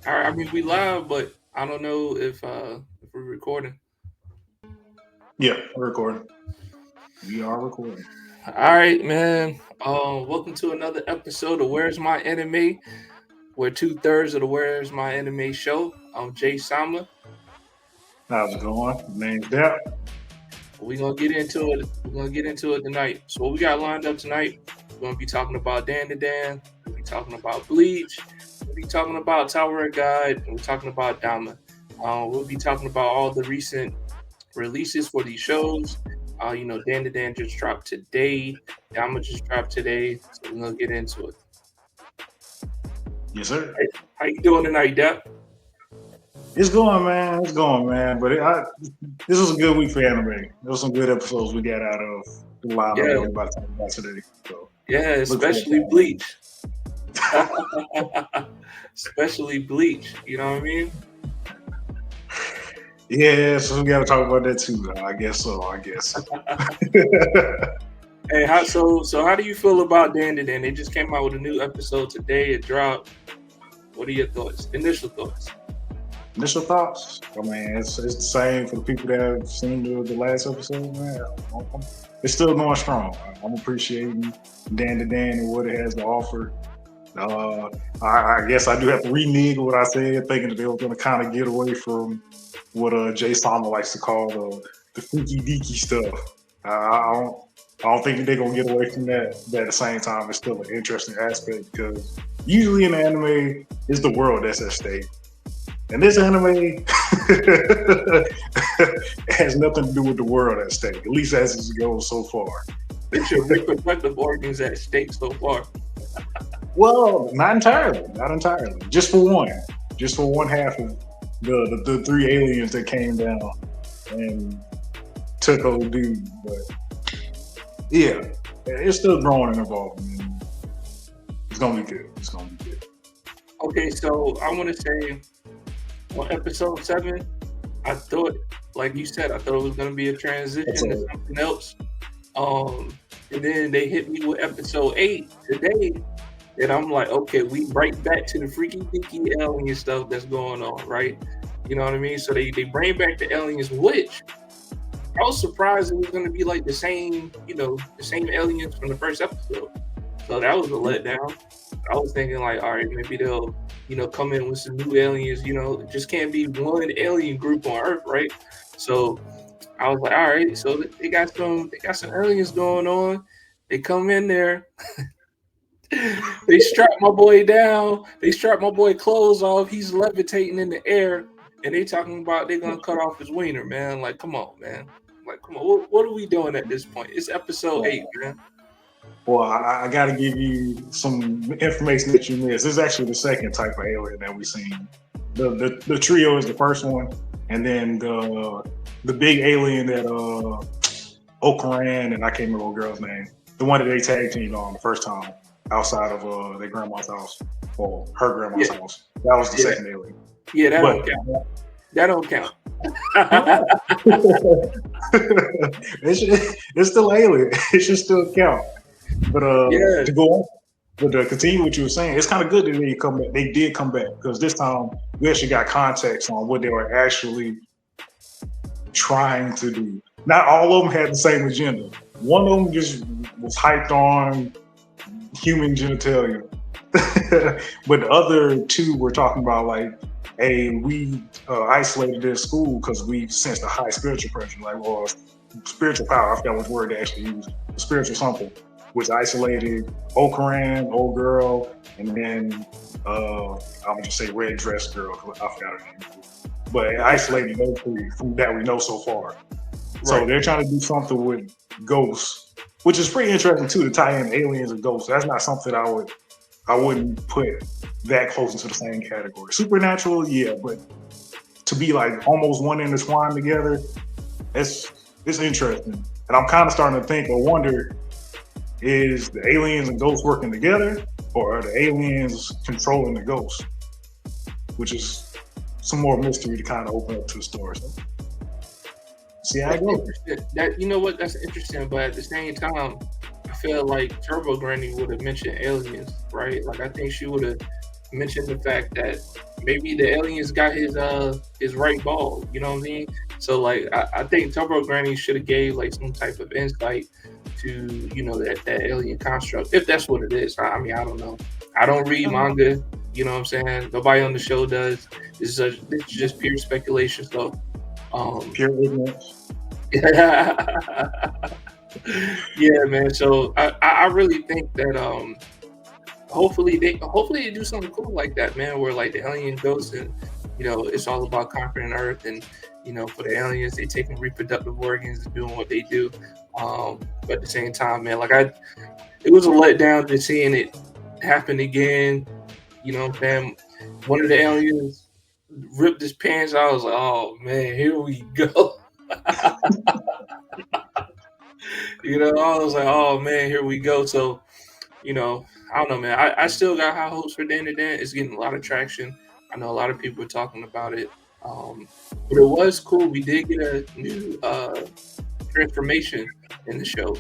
All right, I mean we live, but I don't know if we're recording. Yeah, we're recording. We are recording. All right, man. Welcome to another episode of Where's My Anime. We're 2/3 of the Where's My Anime show. I'm Jay Samma. How's it going? My name's Dap. We're gonna get into it. We're gonna get into it tonight. So what we got lined up tonight? We're gonna be talking about Dandadan. We'll be talking about Bleach. We'll be talking about Tower of God. And we're talking about Dama. We'll be talking about all the recent releases for these shows. Dandadan just dropped today. Dama just dropped today. So we're gonna get into it. Yes, sir. Hey, how you doing tonight, Dep? It's going, man. It's going, man. This was a good week for anime. There was some good episodes we got out of the lineup that Yeah, we're about to talk about today. So yeah, look forward especially to Bleach. Especially Bleach. You know what I mean? it. Yeah, so we got to talk about that too. I guess so. I guess. Hey, how do you feel about Dandadan? They just came out with a new episode today. It dropped. What are your thoughts? Initial thoughts? Initial thoughts? I mean, it's the same for the people that have seen the last episode, man. It's still going strong. I'm appreciating Dan to Dan and what it has to offer. I guess I do have to renege what I said, thinking that they were going to kind of get away from what Jay Sama likes to call the freaky deaky stuff. I don't think that they're going to get away from that. But at the same time, it's still an interesting aspect because usually in anime, it's the world that's at stake. And this anime has nothing to do with the world at stake, at least as it goes so far. It's your reproductive organs at stake so far. Well, not entirely, not entirely. Just for one half of the three aliens that came down and took old dude. But yeah, it's still growing and evolving. And it's gonna be good. It's gonna be good. Okay, so I want to say on episode 7, I thought, like you said, I thought it was going to be a That's transition to something else. And then they hit me with episode 8 today, and I'm like, okay, we right back to the freaky deaky alien stuff that's going on, right? You know what I mean? So they bring back the aliens, which I was surprised it was going to be like the same aliens from the first episode. So that was a letdown. I was thinking like, all right, maybe they'll, come in with some new aliens. It just can't be one alien group on Earth, right? So I was like, all right, so they got some aliens going on. They come in there, they strap my boy down, they strap my boy clothes off. He's levitating in the air, and they talking about they're gonna cut off his wiener, man. Like, come on, man. Like, come on, what are we doing at this point? It's episode 8, man. Well, I got to give you some information that you missed. This is actually the second type of alien that we've seen. The trio is the first one, and then the big alien that Okaran and I can't remember the girl's name, the one that they tag teamed on the first time outside of their grandma's house or her grandma's Yeah, house. That was the yeah, second alien. yeah. That But don't count. That don't count. it's still alien. It should still count. But Yeah, to go on, but to continue what you were saying, it's kind of good that they come back. They did come back because this time we actually got context on what they were actually trying to do. Not all of them had the same agenda. One of them just was hyped on human genitalia, but the other two were talking about like, hey, we isolated this school because we sensed a high spiritual pressure, like or spiritual power. I forgot what word they actually used. Spiritual something, which isolated Okaran, old girl, and then I'm gonna just say red dress girl. 'Cause I forgot her name. But it isolated those three from that we know so far. So right. they're trying to do something with ghosts, which is pretty interesting too to tie in aliens and ghosts. That's not something I wouldn't put that close into the same category. Supernatural, yeah, but to be like almost one intertwined together, it's interesting. And I'm kind of starting to think or wonder, is the aliens and ghosts working together, or are the aliens controlling the ghosts? Which is some more mystery to kind of open up to the story. So, see how That's it goes. interesting. That you know what? That's interesting. But at the same time, I feel like Turbo Granny would have mentioned aliens, right? Like I think she would have mentioned the fact that maybe the aliens got his right ball. You know what I mean? So like I think Turbo Granny should have gave like some type of insight to that alien construct, if that's what it is. I mean, I don't know. I don't read manga. You know what I'm saying? Nobody on the show does. This is just pure speculation. So pure ignorance. Yeah, man. So I really think that hopefully they do something cool like that, man, where like the alien goes and it's all about conquering Earth, and for the aliens they taking reproductive organs and doing what they do. But at the same time, man, like it was a letdown just seeing it happen again. You know what I'm saying? One of the aliens ripped his pants out. I was like, oh man, here we go. I was like, oh man, here we go. So, I don't know, man. I still got high hopes for Dandadan. It's getting a lot of traction. I know a lot of people are talking about it. But it was cool. We did get a new transformation in the show.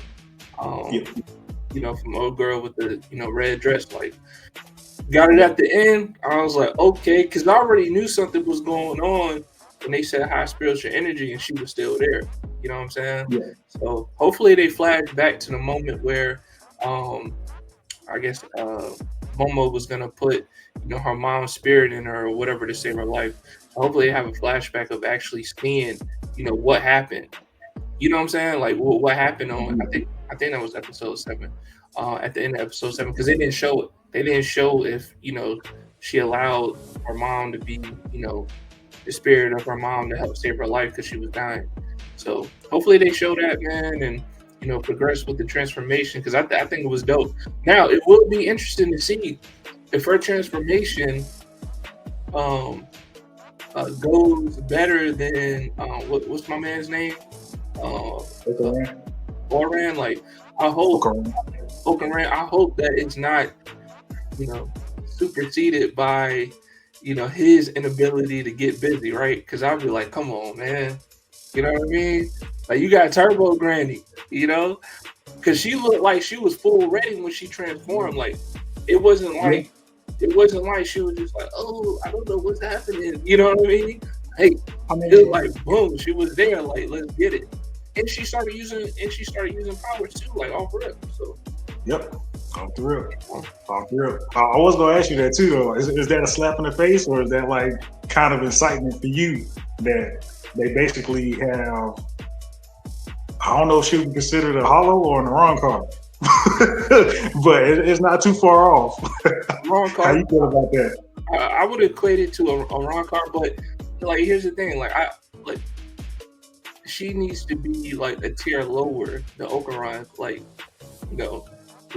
From old girl with the red dress. Like, got it at the end. I was like, okay, because I already knew something was going on when they said high spiritual energy, and she was still there. You know what I'm saying? Yeah. So hopefully they flash back to the moment where, I guess Momo was gonna put her mom's spirit in her or whatever to save her life. So hopefully they have a flashback of actually seeing what happened. You know what I'm saying? Like what happened on I think that was episode 7. At the end of episode 7, because they didn't show it. They didn't show if she allowed her mom to be the spirit of her mom to help save her life because she was dying. So hopefully they show that, man, and progress with the transformation, because I think it was dope. Now it will be interesting to see if her transformation goes better than what's my man's name? Oran. Like I hope Okaran. I hope that it's not superseded by his inability to get busy, right? Because I'll be like, come on, man. You know what I mean? Like, you got Turbo Granny, because she looked like she was full ready when she transformed. Like, it wasn't like she was just like, oh, I don't know what's happening. You know what I mean? Hey, it was like, boom, she was there. Like, let's get it. And she started using powers too, like off rip. So. Yep. Off the rip. I was gonna ask you that too, though. Is that a slap in the face, or is that like kind of incitement for you that they basically have? I don't know if she would be considered a hollow or an Iran card, but it's not too far off. Iran card. How you feel about that? I would equate it to a Iran card, but like here's the thing, like she needs to be like a tier lower than Okaran, like the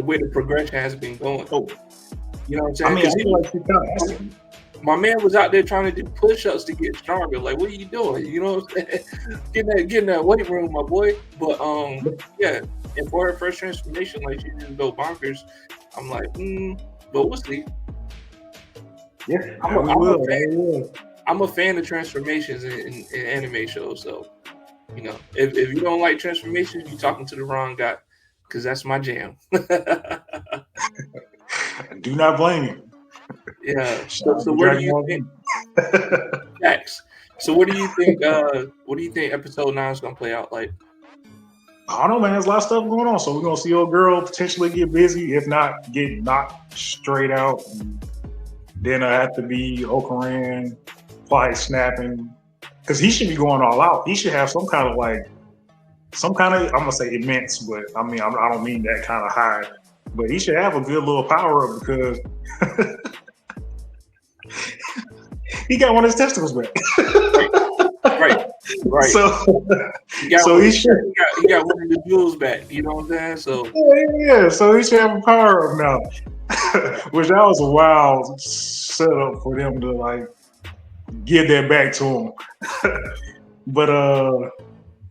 way the progression has been going. Oh. You know what I'm saying? I mean, I feel like she kind of my man was out there trying to do push-ups to get stronger. Like, what are you doing? You know what I'm saying? Get in that weight room, my boy. But yeah. And for her first transformation, like she didn't go bonkers. I'm like, but we'll see. Yeah, I'm a fan of transformations in anime shows. So, if you don't like transformations, you're talking to the wrong guy, because that's my jam. Do not blame you. Yeah. So what do you think? Facts. So what do you think? What do you think episode 9 is gonna play out like? I don't know, man. There's a lot of stuff going on, so we're gonna see old girl potentially get busy, if not get knocked straight out. And then I have to be Okaran, probably snapping, because he should be going all out. He should have some kind of I'm gonna say immense, but I mean I don't mean that kind of high. But he should have a good little power up, because he got one of his testicles back. Right. So he got one of the jewels back. You know what I'm saying? So yeah. So he should have a power up now, which that was a wild setup for them to like give that back to him. But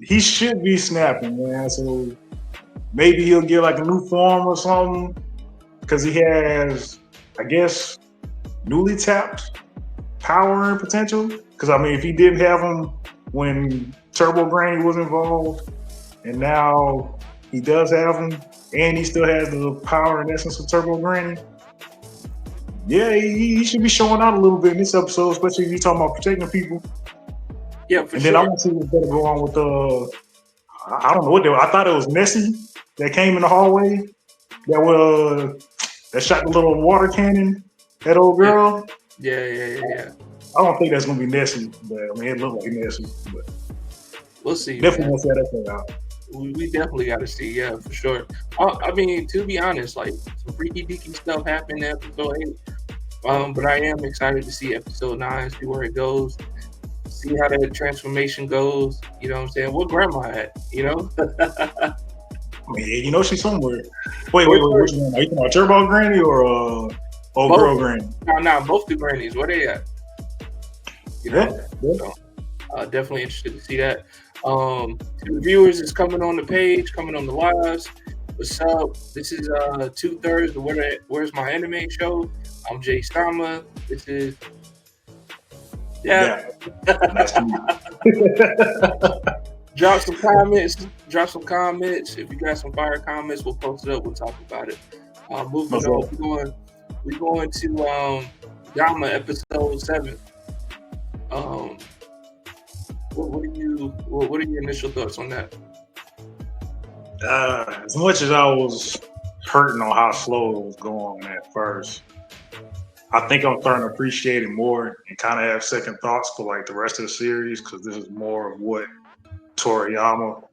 he should be snapping, man. So maybe he'll get like a new form or something, because he has, I guess, newly tapped power and potential. Because I mean, if he didn't have him when Turbo Granny was involved, and now he does have him, and he still has the power and essence of Turbo Granny, Yeah, he should be showing out a little bit in this episode, especially if you're talking about protecting people. Yeah, for And sure. then I want to see what's better go on with I don't know what they were. I thought it was Nessie that came in the hallway that shot the little water cannon, that old girl. Yeah. I don't think that's gonna be Nessie, but I mean it looked like Nessie. But we'll see. Definitely want to see how that play out. We definitely got to see, yeah, for sure. I mean, to be honest, like some freaky deaky stuff happened in episode 8. But I am excited to see episode 9, see where it goes, see how that transformation goes. You know what I'm saying? What grandma at? You know? I mean, you know she's somewhere. Wait, which one? Are you talking about Turbo Granny or old girl Granny? No, both the grannies. Where they at? You know? Yeah. So, definitely interested to see that. To the viewers is coming on the page, coming on the lives. What's up? This is 2/3 of Where's My Anime Show. I'm Jay Samma. This is Drop some comments. If you got some fire comments, we'll post it up. We'll talk about it. Moving on, we're going to Daima episode 7. What are your initial thoughts on that? As much as I was hurting on how slow it was going at first, I think I'm starting to appreciate it more and kind of have second thoughts for like the rest of the series, because this is more of what Toriyama.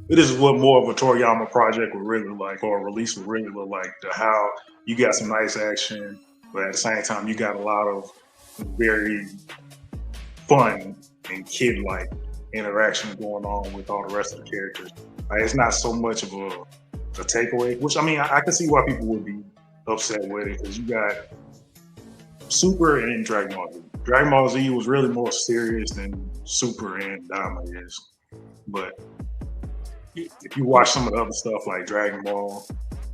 This is what more of a Toriyama project would really look like, or a release would really look like. How you got some nice action, but at the same time you got a lot of very fun and kid-like interaction going on with all the rest of the characters. Like, it's not so much of a takeaway, which I mean I can see why people would be upset with it, because you got Super and Dragon Ball Z. Dragon Ball Z was really more serious than Super and Daima is. But if you watch some of the other stuff like Dragon Ball,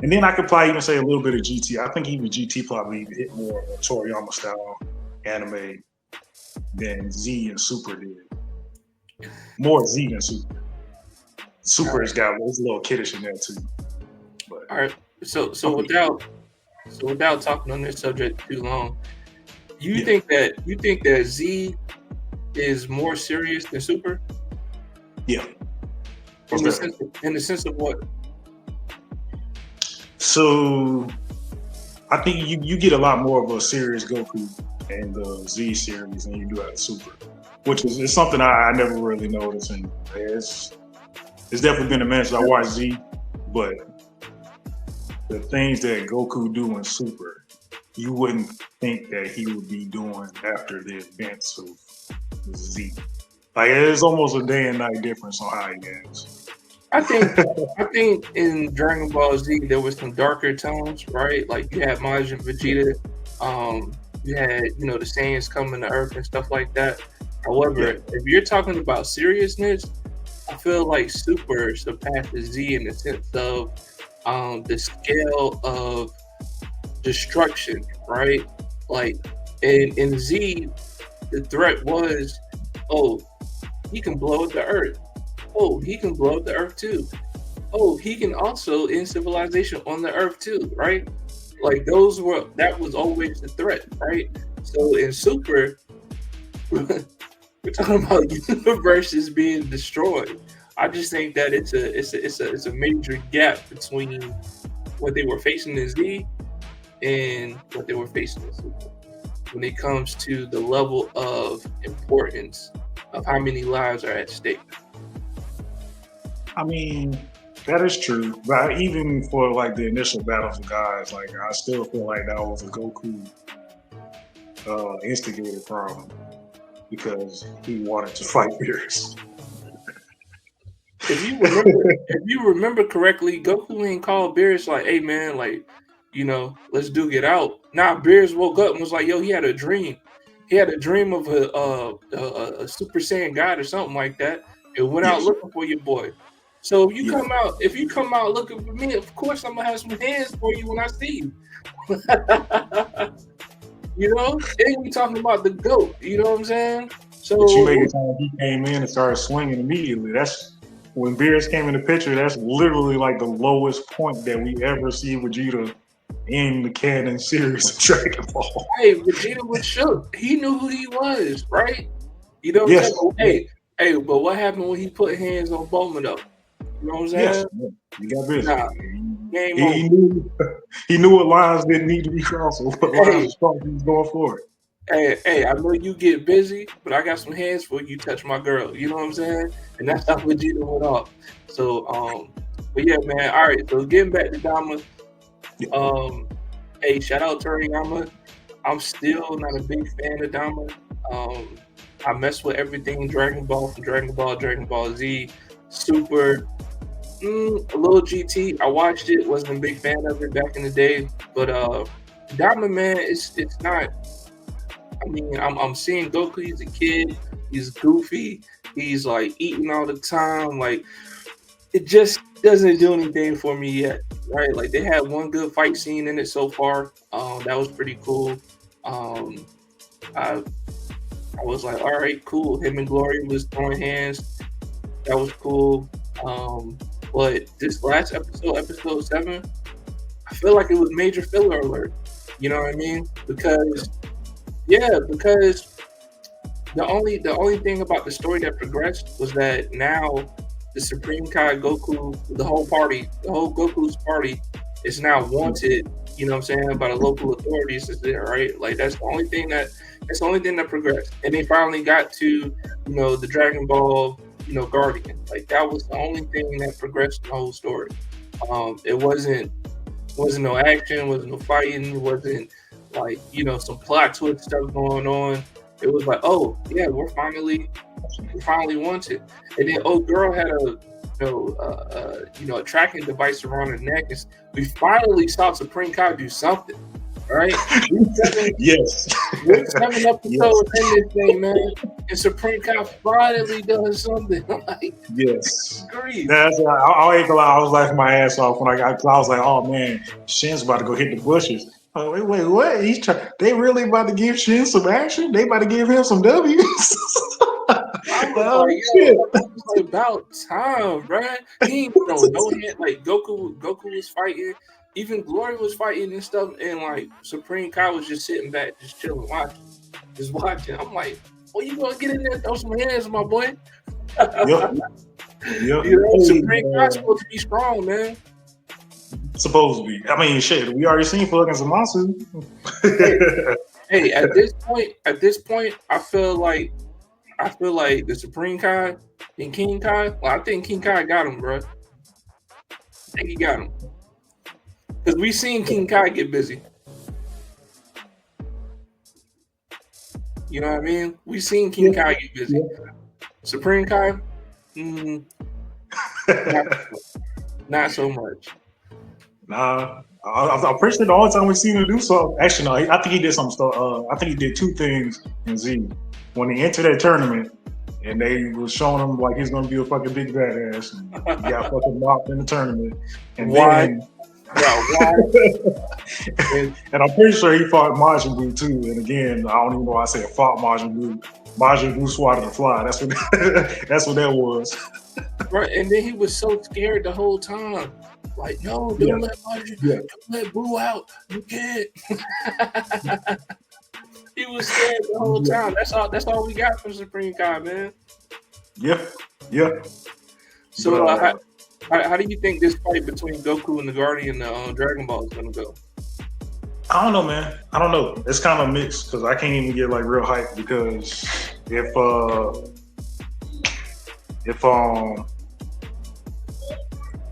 and then I could probably even say a little bit of GT. I think even GT probably even hit more of a Toriyama style anime than Z and Super did. More Z than Super. Super has got it's a little kiddish in there too. But, all right. So without talking on this subject too long, you think that Z is more serious than Super? Yeah. In the sense of what? So I think you get a lot more of a serious Goku in the Z series than you do at Super, which is something I never really noticed, and it's definitely been a minute since I watched Z, but the things that Goku do in Super, you wouldn't think that he would be doing after the events of Z. Like, it's almost a day and night difference on how he acts. I think in Dragon Ball Z there was some darker tones, right? Like you had Majin Vegeta, you had the Saiyans coming to Earth and stuff like that. However, if you're talking about seriousness, I feel like Super surpasses Z in the sense of the scale of destruction, right? Like in Z, the threat was, oh, he can blow up the Earth. Oh, he can blow up the Earth too. Oh, he can also end civilization on the Earth too, right? Like that was always the threat, right? So in Super, we're talking about universes being destroyed. I just think that it's a major gap between what they were facing in Z and what they were facing in Super when it comes to the level of importance of how many lives are at stake. I mean, that is true, but even for like the initial battles of guys, like I still feel like that was a Goku instigated problem because he wanted to fight Beerus. If you remember correctly, Goku ain't called Beerus like, "Hey man, like, let's duke it out." Nah, Beerus woke up and was like, "Yo, he had a dream. He had a dream of a Super Saiyan God or something like that, and went out looking for your boy." So if you come out looking for me, of course I'm gonna have some hands for you when I see you. And we talking about the GOAT. You know what I'm saying? So but you make it sound like he came in and started swinging immediately. That's when Beerus came in the picture. That's literally like the lowest point that we ever see Vegeta in the canon series of Dragon Ball. Hey, Vegeta was shook. He knew who he was, right? You know what I'm Yes. saying? But, hey, but what happened when he put hands on Bulma though? You know what I'm Yes. saying? He got busy. Nah, game He over. knew he knew what lines didn't need to be crossed or what lines was crossed. He was going for it. Hey, I know you get busy, but I got some hands for you. Touch my girl. You know what I'm saying? And that's how Vegeta went off. So, but yeah, man. All right. So getting back to Dama. Hey, shout out Toriyama. I'm still not a big fan of Dama. I mess with everything Dragon Ball from Dragon Ball Z, Super, a little GT. I watched it, wasn't a big fan of it back in the day, but Dama, man, it's not. I mean, I'm seeing Goku. He's a kid. He's goofy. He's like eating all the time. Like it just doesn't do anything for me yet, right? Like they had one good fight scene in it so far. That was pretty cool. I was like, all right, cool. Him and Glory was throwing hands. That was cool. But this last episode, episode 7, I feel like it was major filler alert. You know what I mean? Because the only thing about the story that progressed was that now the Supreme Kai Goku, the whole Goku's party is now wanted, you know what I'm saying, by the local authorities is there, right? Like that's the only thing that progressed. And they finally got to, the Dragon Ball, Guardian. Like that was the only thing that progressed in the whole story. It wasn't no action, wasn't no fighting, wasn't like, some plot twist stuff going on. It was like, oh yeah, we're finally wanted. And then old girl had a tracking device around her neck. We finally saw Supreme Kai do something, right? Yes. We're 7 episodes in this thing, man, and Supreme Kai finally does something. Like, yes. grief. That's I ain't gonna lie. I was laughing my ass off when I was like, oh man, Shin's about to go hit the bushes. Oh, wait, what? They really about to give Shin some action? They about to give him some W's? I was like, yo, it's about time, bruh. He ain't no hit. Like Goku was fighting, even Glory was fighting and stuff, and like Supreme Kai was just sitting back, just chilling, watching. I'm like, well, you gonna get in there, throw some hands, my boy? Yep. Supreme Kai's supposed to be strong, man. Supposed to be. I mean, shit, we already seen fucking Zamasu. Hey, at this point, I feel like the Supreme Kai and King Kai. Well, I think King Kai got him, bro. I think he got him because we seen King Kai get busy. You know what I mean? We seen King Kai get busy. Supreme Kai, not so much. Nah, I'm pretty sure the only time we seen him do something. Actually, no, I think he did some stuff. I think he did 2 things in Z. When he entered that tournament, and they was showing him like he's gonna be a fucking big badass, and he got fucking mopped in the tournament. And why? Then, and I'm pretty sure he fought Majin Buu too. And again, I don't even know why I said fought Majin Buu. Majin Buu swatted a fly. That's what that was. Right, and then he was so scared the whole time. Like, no, don't let Majin, don't let Buu out. You can't. He was scared the whole time. That's all we got from Supreme Kai, man. Yeah. So, how do you think this fight between Goku and the Guardian Dragon Ball is gonna go? I don't know, man. I don't know. It's kind of mixed because I can't even get like real hype because if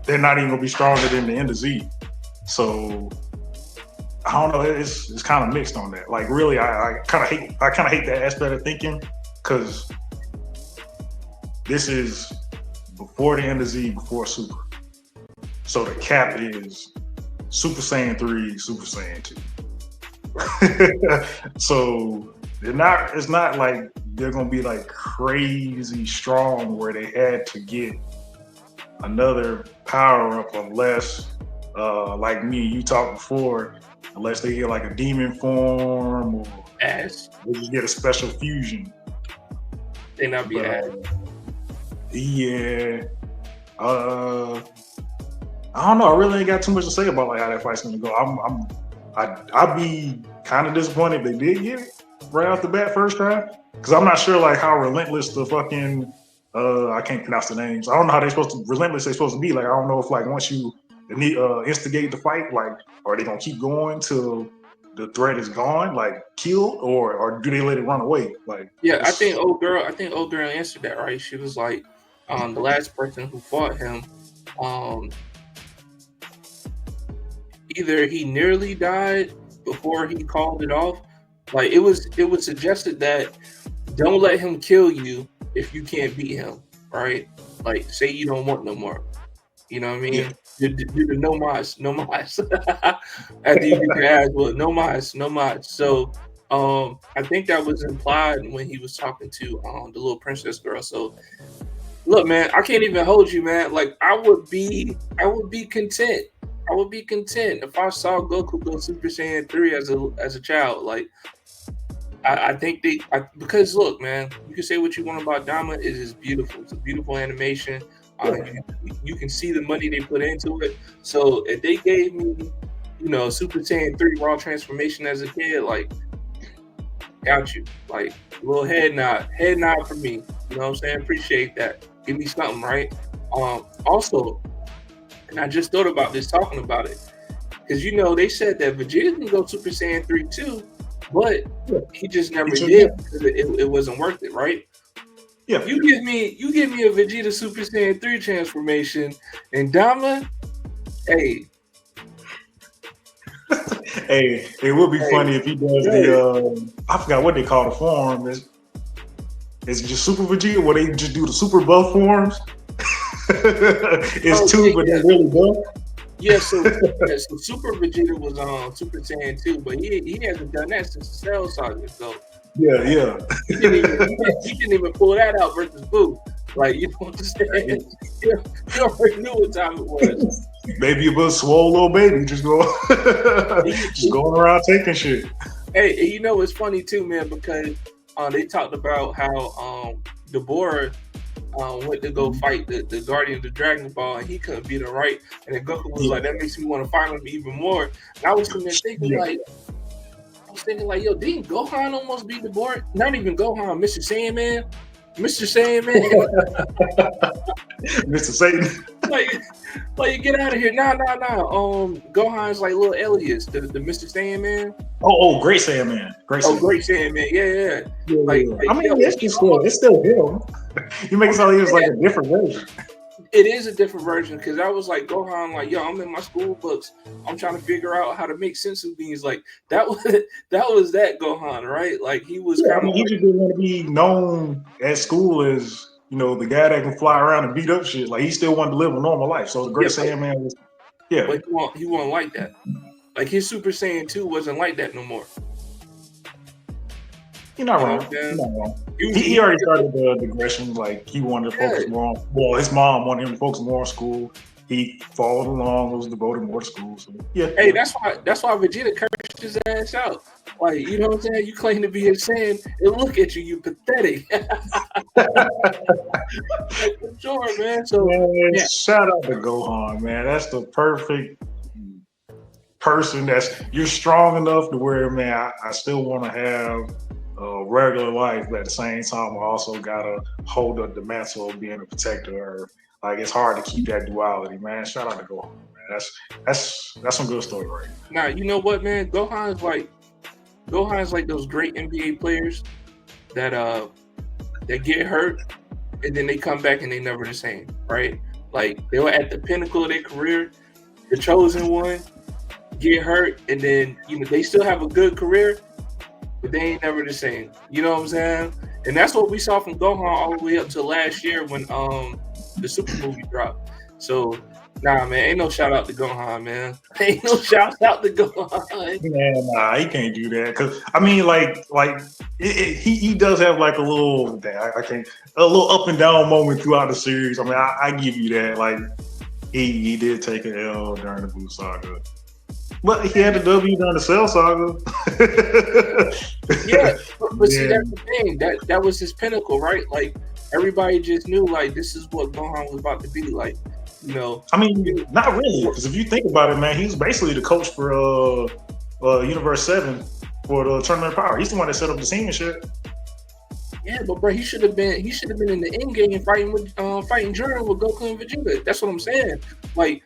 they're not even gonna be stronger than the end of Z, so I don't know. It's kind of mixed on that. Like, really, I kind of hate that aspect of thinking because this is before the end of Z, before Super. So the cap is Super Saiyan 3, Super Saiyan 2. So it's not like they're gonna be like crazy strong where they had to get another power up unless, like me and you talked before, unless they get like a demon form or they just get a special fusion. They not be ass. Yeah. I don't know. I really ain't got too much to say about like how that fight's gonna go. I'd be kind of disappointed if they did get it right off the bat first time, because I'm not sure like how relentless the fucking I can't pronounce the names. I don't know how they're supposed to relentless they're supposed to be. Like I don't know if like once you instigate the fight, like are they gonna keep going till the threat is gone, like killed, or do they let it run away? Like Yeah, I think old girl answered that right. She was like, the last person who fought him, either he nearly died before he called it off. Like it was suggested that don't let him kill you if you can't beat him, right? Like say you don't want no more. You know what I mean? Yeah. Do the no mas. After you get your ass whooped, no mas. So I think that was implied when he was talking to the little princess girl. So look, man, I can't even hold you, man. Like I would be content. I would be content if I saw Goku go Super Saiyan 3 as a child. Like I think because look, man, you can say what you want about Daima. It is beautiful. It's a beautiful animation. You can see the money they put into it. So if they gave me, Super Saiyan 3 raw transformation as a kid, like, got you. Like, a little head nod for me. You know what I'm saying? Appreciate that. Give me something, right? Also, and I just thought about this talking about it, because they said that Vegeta can go Super Saiyan 3 too, but he just never did because it wasn't worth it, right? Yeah. You give me a Vegeta Super Saiyan 3 transformation and Daima, hey. Hey, it would be funny if he does the I forgot what they call the form. It's just Super Vegeta where they just do the super buff forms. It's two, but they're really buff. Yeah, so Super Vegeta was on Super Saiyan 2, but he hasn't done that since the Cell Saga. So yeah. He didn't even pull that out versus Boo. Like, you don't understand. You already knew what time it was. Maybe a little swole little baby just going around taking shit. Hey, it's funny too, man, because they talked about how Deborah went to go fight the Guardian of the Dragon Ball, and he couldn't beat her, right? And then Goku was like, that makes me want to fight him even more. And I was sitting there thinking, like, yo, didn't Gohan almost beat Deborah? Not even Gohan, Mr. Saiyaman. Mr. Satan. Like, get out of here. Nah. Gohan's like little Elias, the Mr. Saiyaman. Oh, Great Saiyaman. Great Saiyaman. Yeah. Like, I mean, it's still him. You make it sound like it was like a different version. It is a different version, because I was like, Gohan, like, yo, I'm in my school books. I'm trying to figure out how to make sensu beans. Like, that was that Gohan, right? Like, he was kind of. He just didn't want to be known at school as the guy that can fly around and beat up shit. Like, he still wanted to live a normal life. So the Great Saiyaman was, But he wasn't like that. Like, his Super Saiyan 2 wasn't like that no more. You're not wrong. He already started the digression. Like, he wanted to focus more on. Well, his mom wanted him to focus more on school. He followed along. Was devoted more to school. So Hey, that's why Vegeta cursed his ass out. Like, you know what I'm saying? You claim to be his Saiyan, and look at you pathetic. Like, for sure, man. So shout out to Gohan, man. That's the perfect person. You're strong enough to where, man, I still want to have a regular life, but at the same time, I also gotta hold up the mantle of being a protector. Like, it's hard to keep that duality, man. Shout out to Gohan, man. That's some good story, right? Now, you know what, man? Gohan's like those great NBA players that get hurt and then they come back and they never the same, right? Like, they were at the pinnacle of their career, the chosen one, get hurt, and then they still have a good career, but they ain't never the same. You know what I'm saying? And that's what we saw from Gohan all the way up to last year when the Super movie dropped. So, nah, man, ain't no shout out to Gohan, man. Ain't no shout out to Gohan. Man, nah, he can't do that. Cause I mean, he does have like a little up and down moment throughout the series. I mean, I give you that. Like, he did take an L during the Blue Saga. But he had the W during the Cell Saga. Yeah, but see, that's the thing. That was his pinnacle, right? Like, everybody just knew, like, this is what Gohan was about to be. Like, I mean, not really, because if you think about it, man, he was basically the coach for Universe 7 for the Tournament of Power. He's the one that set up the scene and shit. Yeah, but bro, he should have been in the end game fighting Jiren with Goku and Vegeta. That's what I'm saying. Like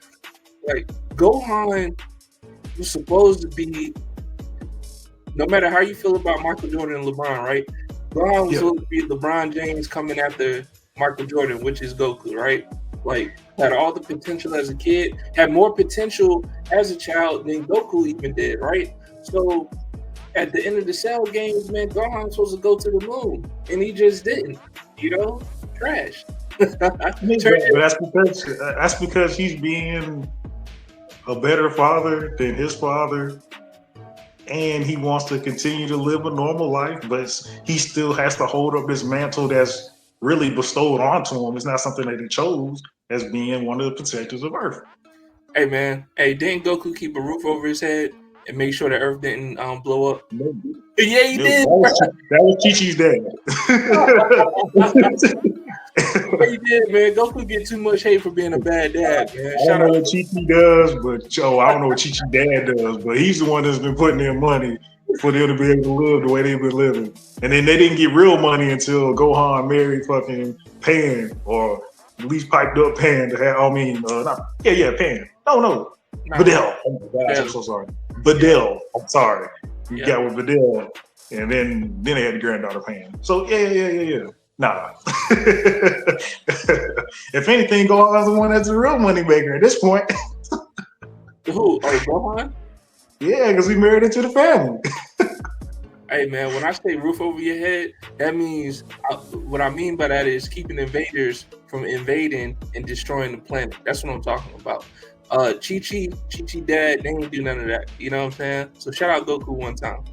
Gohan was supposed to be, no matter how you feel about Michael Jordan and LeBron, right? Gohan was supposed to be LeBron James coming after Michael Jordan, which is Goku, right? Like, had all the potential as a kid, had more potential as a child than Goku even did, right? So at the end of the Cell games, man, Gohan was supposed to go to the moon, and he just didn't. Trash. That's because he's being a better father than his father, and he wants to continue to live a normal life, but he still has to hold up this mantle that's really bestowed onto him. It's not something that he chose as being one of the protectors of Earth. Hey, man. Hey, didn't Goku keep a roof over his head and make sure the Earth didn't blow up? No. Yeah, he did. That was Chi-Chi's dad. Yeah, he did, man. Goku get too much hate for being a bad dad, man. I don't know what Chi-Chi does, but I don't know what Chi-Chi dad does, but he's the one that's been putting in money for them to be able to live the way they've been living. And then they didn't get real money until Gohan married fucking Pan, or at least piped up Pan to have, Pan. No. Videl. Oh my gosh, I'm so sorry. Videl. I'm sorry. You got with Videl, and then they had the granddaughter Pan. So yeah. Nah. If anything, Gohan's the one that's a real money maker at this point. Who? Oh, Gohan? Yeah, because he married into the family. Hey, man, when I say roof over your head, that means, what I mean by that is keeping invaders from invading and destroying the planet. That's what I'm talking about. Chi-Chi dad, they ain't do none of that. You know what I'm saying? So shout out Goku one time.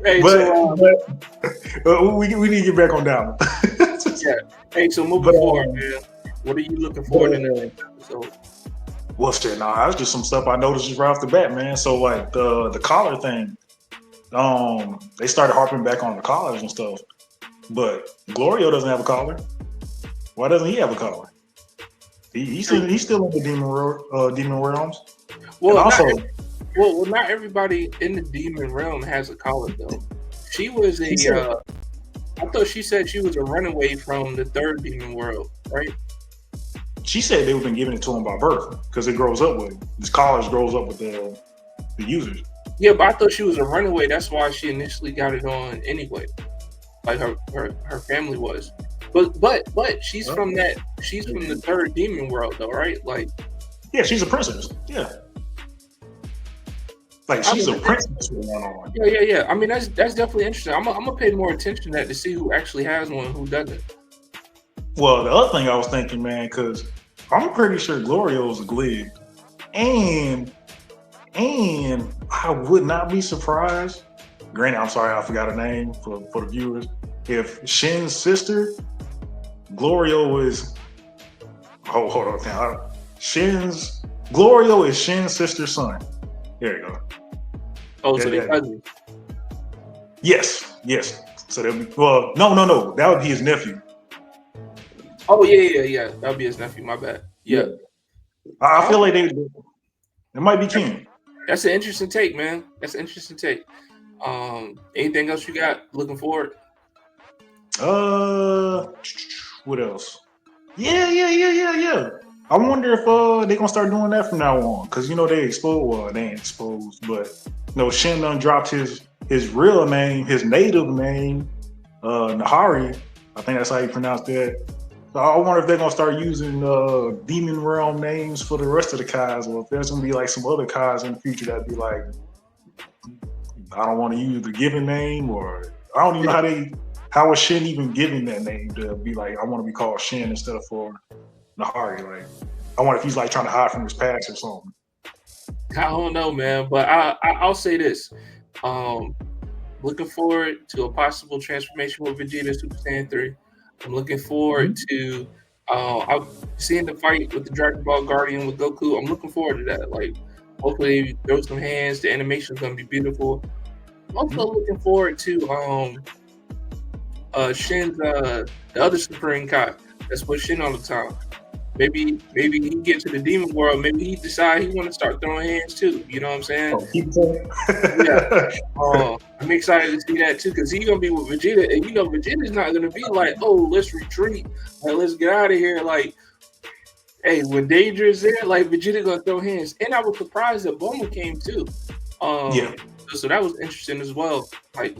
Hey, we need to get back on down. Yeah. Hey, so moving forward, man, what are you looking forward in the next episode? Well, shit, that's just some stuff I noticed just right off the bat, man. So, like, the collar thing, they started harping back on the collars and stuff. But Glorio doesn't have a collar. Why doesn't he have a collar? He's still in the demon realms. Well, not everybody in the demon realm has a collar, though. She was I thought she said she was a runaway from the third demon world, right? She said they've been giving it to him by birth because it grows up with these collars grows up with the users. Yeah, but I thought she was a runaway. That's why she initially got it on anyway. Like her family was. But she's from that. She's from the third demon world, though, right? Like, yeah, she's a princess. Yeah. Like, she's a princess. Yeah. I mean, that's definitely interesting. I'm gonna pay more attention to that to see who actually has one and who doesn't. Well, the other thing I was thinking, man, because I'm pretty sure Glorio's a glib, and I would not be surprised. Granted, I'm sorry I forgot her name for the viewers. If Shin's sister, Glorio is. Oh, hold on now. Glorio is Shin's sister's son. There you go. Oh, so they're cousins. Yes. So they'll be. Well, no. That would be his nephew. Oh yeah. That'll be his nephew. My bad. Yeah. I feel like it might be King. That's an interesting take, man. That's an interesting take. Anything else you got looking forward? What else? Yeah. I wonder if they're gonna start doing that from now on, because they ain't exposed, but Shin done dropped his real name, his native name, Nahari. I think that's how you pronounce that. So I wonder if they're gonna start using demon realm names for the rest of the Kais, or if there's gonna be like some other Kais in the future that'd be like, I don't want to use the given name, or I don't even know how was Shin even given that name to be like, I want to be called Shin instead of for Nahari. Like, I wonder if he's like trying to hide from his past or something. I don't know, man, but I'll say this. Looking forward to a possible transformation with Vegeta Super Saiyan 3. I'm looking forward to seeing the fight with the Dragon Ball Guardian with Goku. I'm looking forward to that. Like, hopefully throw some hands. The animation's gonna be beautiful. I'm also looking forward to Shin's the other Supreme Kai that's with Shin all the time. maybe he get to the demon world. Maybe he decide he want to start throwing hands too. You know what I'm saying? Oh, keep going. Yeah. I'm excited to see that too, because he's gonna be with Vegeta, and Vegeta's not gonna be like, oh, let's retreat, like let's get out of here. Like, hey, when danger is there, like Vegeta gonna throw hands. And I was surprised that Bulma came too. Yeah. So that was interesting as well. Like,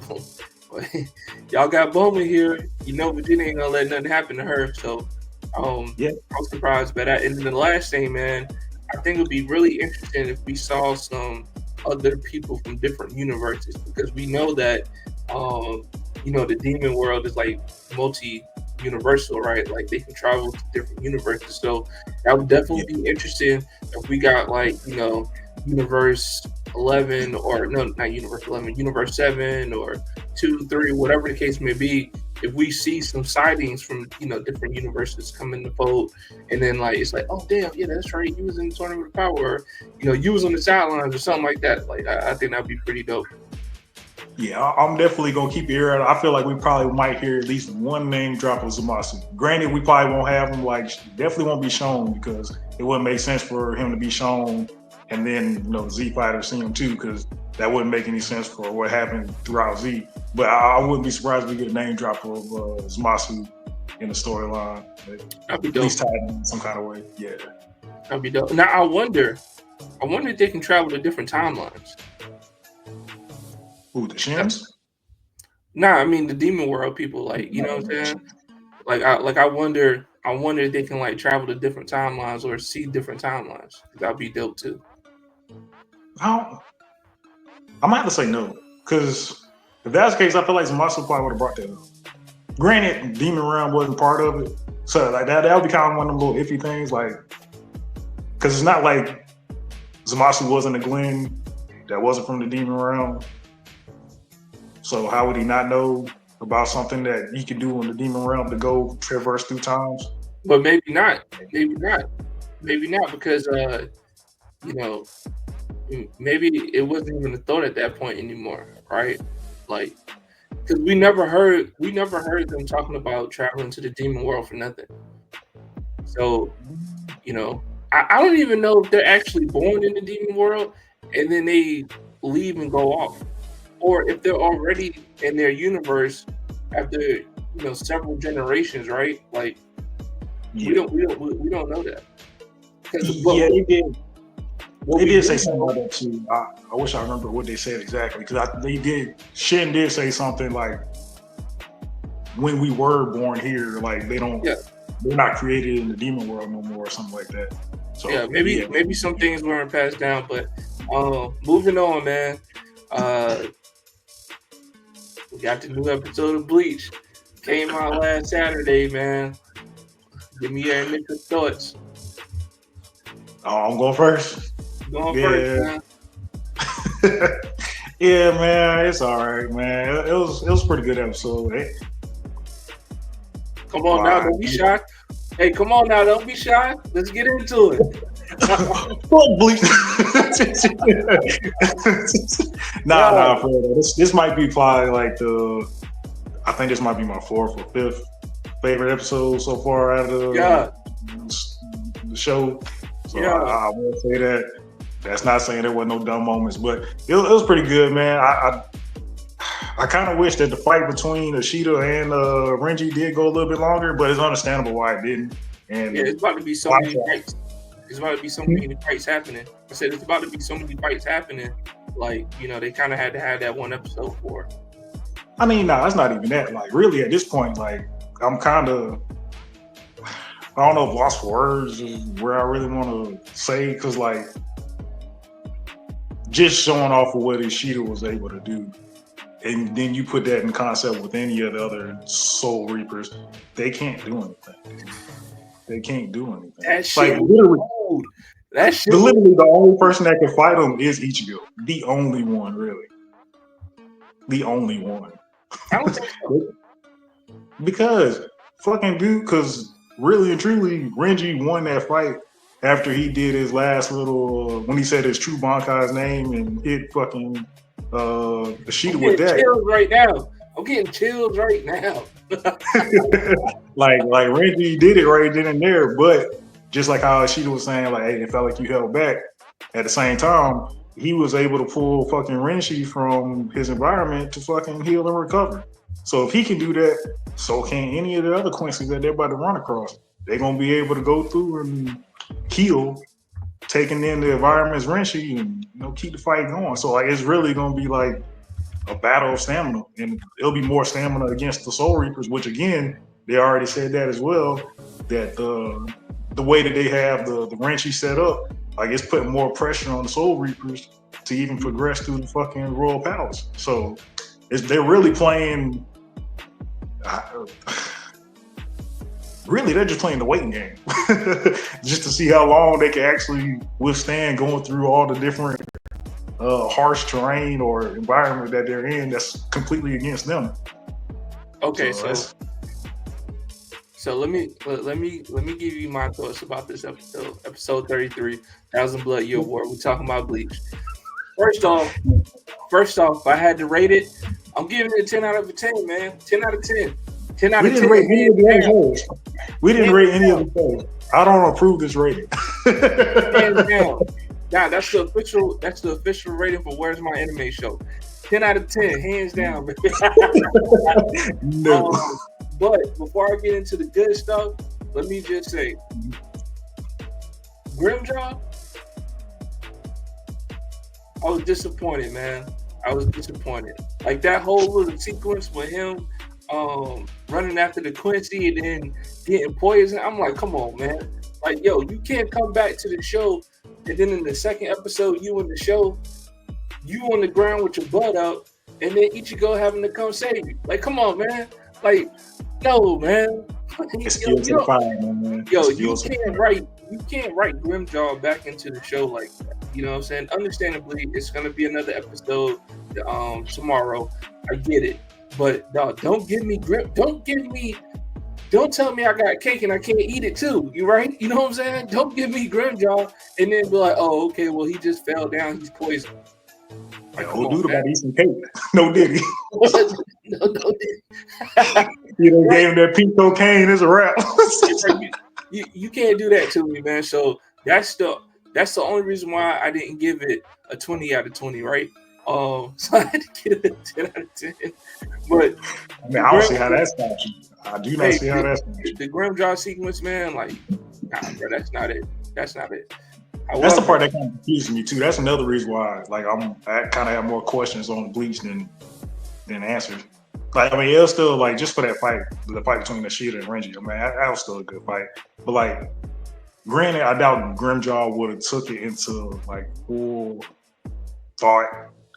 y'all got Bulma here, Vegeta ain't gonna let nothing happen to her. So, yeah, I was surprised by that. And then the last thing, man, I think it would be really interesting if we saw some other people from different universes, because we know that, the demon world is like multi-universal, right? Like they can travel to different universes. So that would definitely be interesting if we got like, universe 11, or no, not universe 11, universe 7 or 2, 3, whatever the case may be. If we see some sightings from different universes come in the fold, and then like it's like, oh damn, yeah, that's right, you was in the Tournament of Power, or you was on the sidelines or something like that. Like I think that'd be pretty dope. Yeah, I'm definitely gonna keep your ear out. I feel like we probably might hear at least one name drop of Zamasu. Granted, we probably won't have him, like definitely won't be shown, because it wouldn't make sense for him to be shown and then Z Fighter see him too, because that wouldn't make any sense for what happened throughout Z. But I wouldn't be surprised if we get a name drop of Zamasu in the storyline. That'd be dope. At least tied in some kind of way. Yeah. That'd be dope. Now I wonder if they can travel to different timelines. Ooh, the Shins? Nah, I mean the demon world people, like, you know what I'm saying? I wonder if they can like travel to different timelines or see different timelines. That'd be dope too. I might have to say no, because if that's the case, I feel like Zamasu probably would have brought that up. Granted, Demon Realm wasn't part of it, so like that would be kind of one of them little iffy things, like, because it's not like Zamasu wasn't a Glen that wasn't from the Demon Realm. So how would he not know about something that he could do in the Demon Realm to go traverse through times? But maybe not, because maybe it wasn't even a thought at that point anymore, right? Like, because we never heard them talking about traveling to the demon world for nothing. So, I don't even know if they're actually born in the demon world and then they leave and go off, or if they're already in their universe after several generations, right? Like, we don't know that. Yeah, they did. They did say something about that too. I wish I remember what they said exactly, because Shin did say something like, when we were born here, like they're not created in the demon world no more, or something like that. So yeah, maybe some things weren't passed down, but moving on, man. We got the new episode of Bleach. Came out last Saturday, man. Give me your initial thoughts. Oh, I'm going first. First, man. Yeah, man, it's all right, man. It was a pretty good episode. Come on now, don't be shy. Hey, come on now, don't be shy. Let's get into it. Fuck Bleach. Nah, this might be probably like I think this might be my 4th or 5th favorite episode so far out of the show. So I will say that. That's not saying there wasn't no dumb moments, but it was pretty good, man. I kind of wish that the fight between Ashita and Renji did go a little bit longer, but it's understandable why it didn't. And yeah, it's about to be so many fights. It's about to be so many fights happening. I said it's about to be so many fights happening. Like, they kind of had to have that one episode for it. I mean, no, it's not even that. Like, really, at this point, like, I'm kind of, I don't know if lost for words is where I really want to say, because, like, just showing off of what Ishida was able to do, and then you put that in concept with any of the other Soul Reapers, they can't do anything. They can't do anything. That shit, like literally, that shit. Literally, the only person that can fight them is Ichigo. The only one, really. The only one. I don't think so. Because fucking dude, because really and truly, Renji won that fight after he did his last little, when he said his true Bankai's name and hit fucking Ashita with that. Chills right now. I'm getting chills right now. like Renji did it right then and there, but just like how Ishida was saying, like, hey, it felt like you held back. At the same time, he was able to pull fucking Renshi from his environment to fucking heal and recover. So if he can do that, so can any of the other Quincy's that they're about to run across. They're gonna be able to go through and heal, taking in the environment's Renshi and keep the fight going. So like it's really gonna be like a battle of stamina, and it'll be more stamina against the Soul Reapers, which again, they already said that as well, that the way that they have the Renshi set up, like it's putting more pressure on the Soul Reapers to even progress through the fucking Royal Palace. So they're really playing, really they're just playing the waiting game, just to see how long they can actually withstand going through all the different harsh terrain or environment that they're in that's completely against them. Okay, so let me give you my thoughts about this episode 33, 1,000 Blood Year War. We're talking about Bleach. First off, if I had to rate it, I'm giving it a 10 out of 10, man. 10 out of 10. 10 out of 10. We didn't rate any of the other shows. We didn't rate any of the shows. I don't approve this rating. Hands down. Nah, that's the official rating for Where's My Anime Show. 10 out of 10, hands down. No. But before I get into the good stuff, let me just say, Grimjaw, I was disappointed, man. I was disappointed. Like that whole little sequence with him running after the Quincy and then getting poisoned. I'm like, come on, man. Like, yo, you can't come back to the show and then in the second episode, you in the show, you on the ground with your blood out, and then Ichigo having to come save you. Like, come on, man. Like, no, man. It's skill to the fire, man. Yo, you can't write Grimjaw back into the show like that. You know what I'm saying? Understandably, it's gonna be another episode tomorrow. I get it. But dog, don't tell me I got cake and I can't eat it too. You right? You know what I'm saying? Don't give me Grimjaw and then be like, oh, okay, well, he just fell down. He's poisoned. Like, who dude about to eat some cake? No diddy. No diddy. You gave him that pink cocaine. It's a wrap. you can't do that to me, man. So that's the only reason why I didn't give it a 20 out of 20, right? So I had to give it a 10 out of 10. But I mean, I don't see how that's not you. I do not see how that's not you. The Grimjaw sequence, man, like, nah, bro, that's not it. That's not it. That's the part that kind of confuses me too. That's another reason why, like, I kind of have more questions on Bleach than answers. Like, I mean, it was still like just for that fight, the fight between Ishida and Renji. I mean, that was still a good fight. But like, granted, I doubt Grimjaw would have took it into like full thought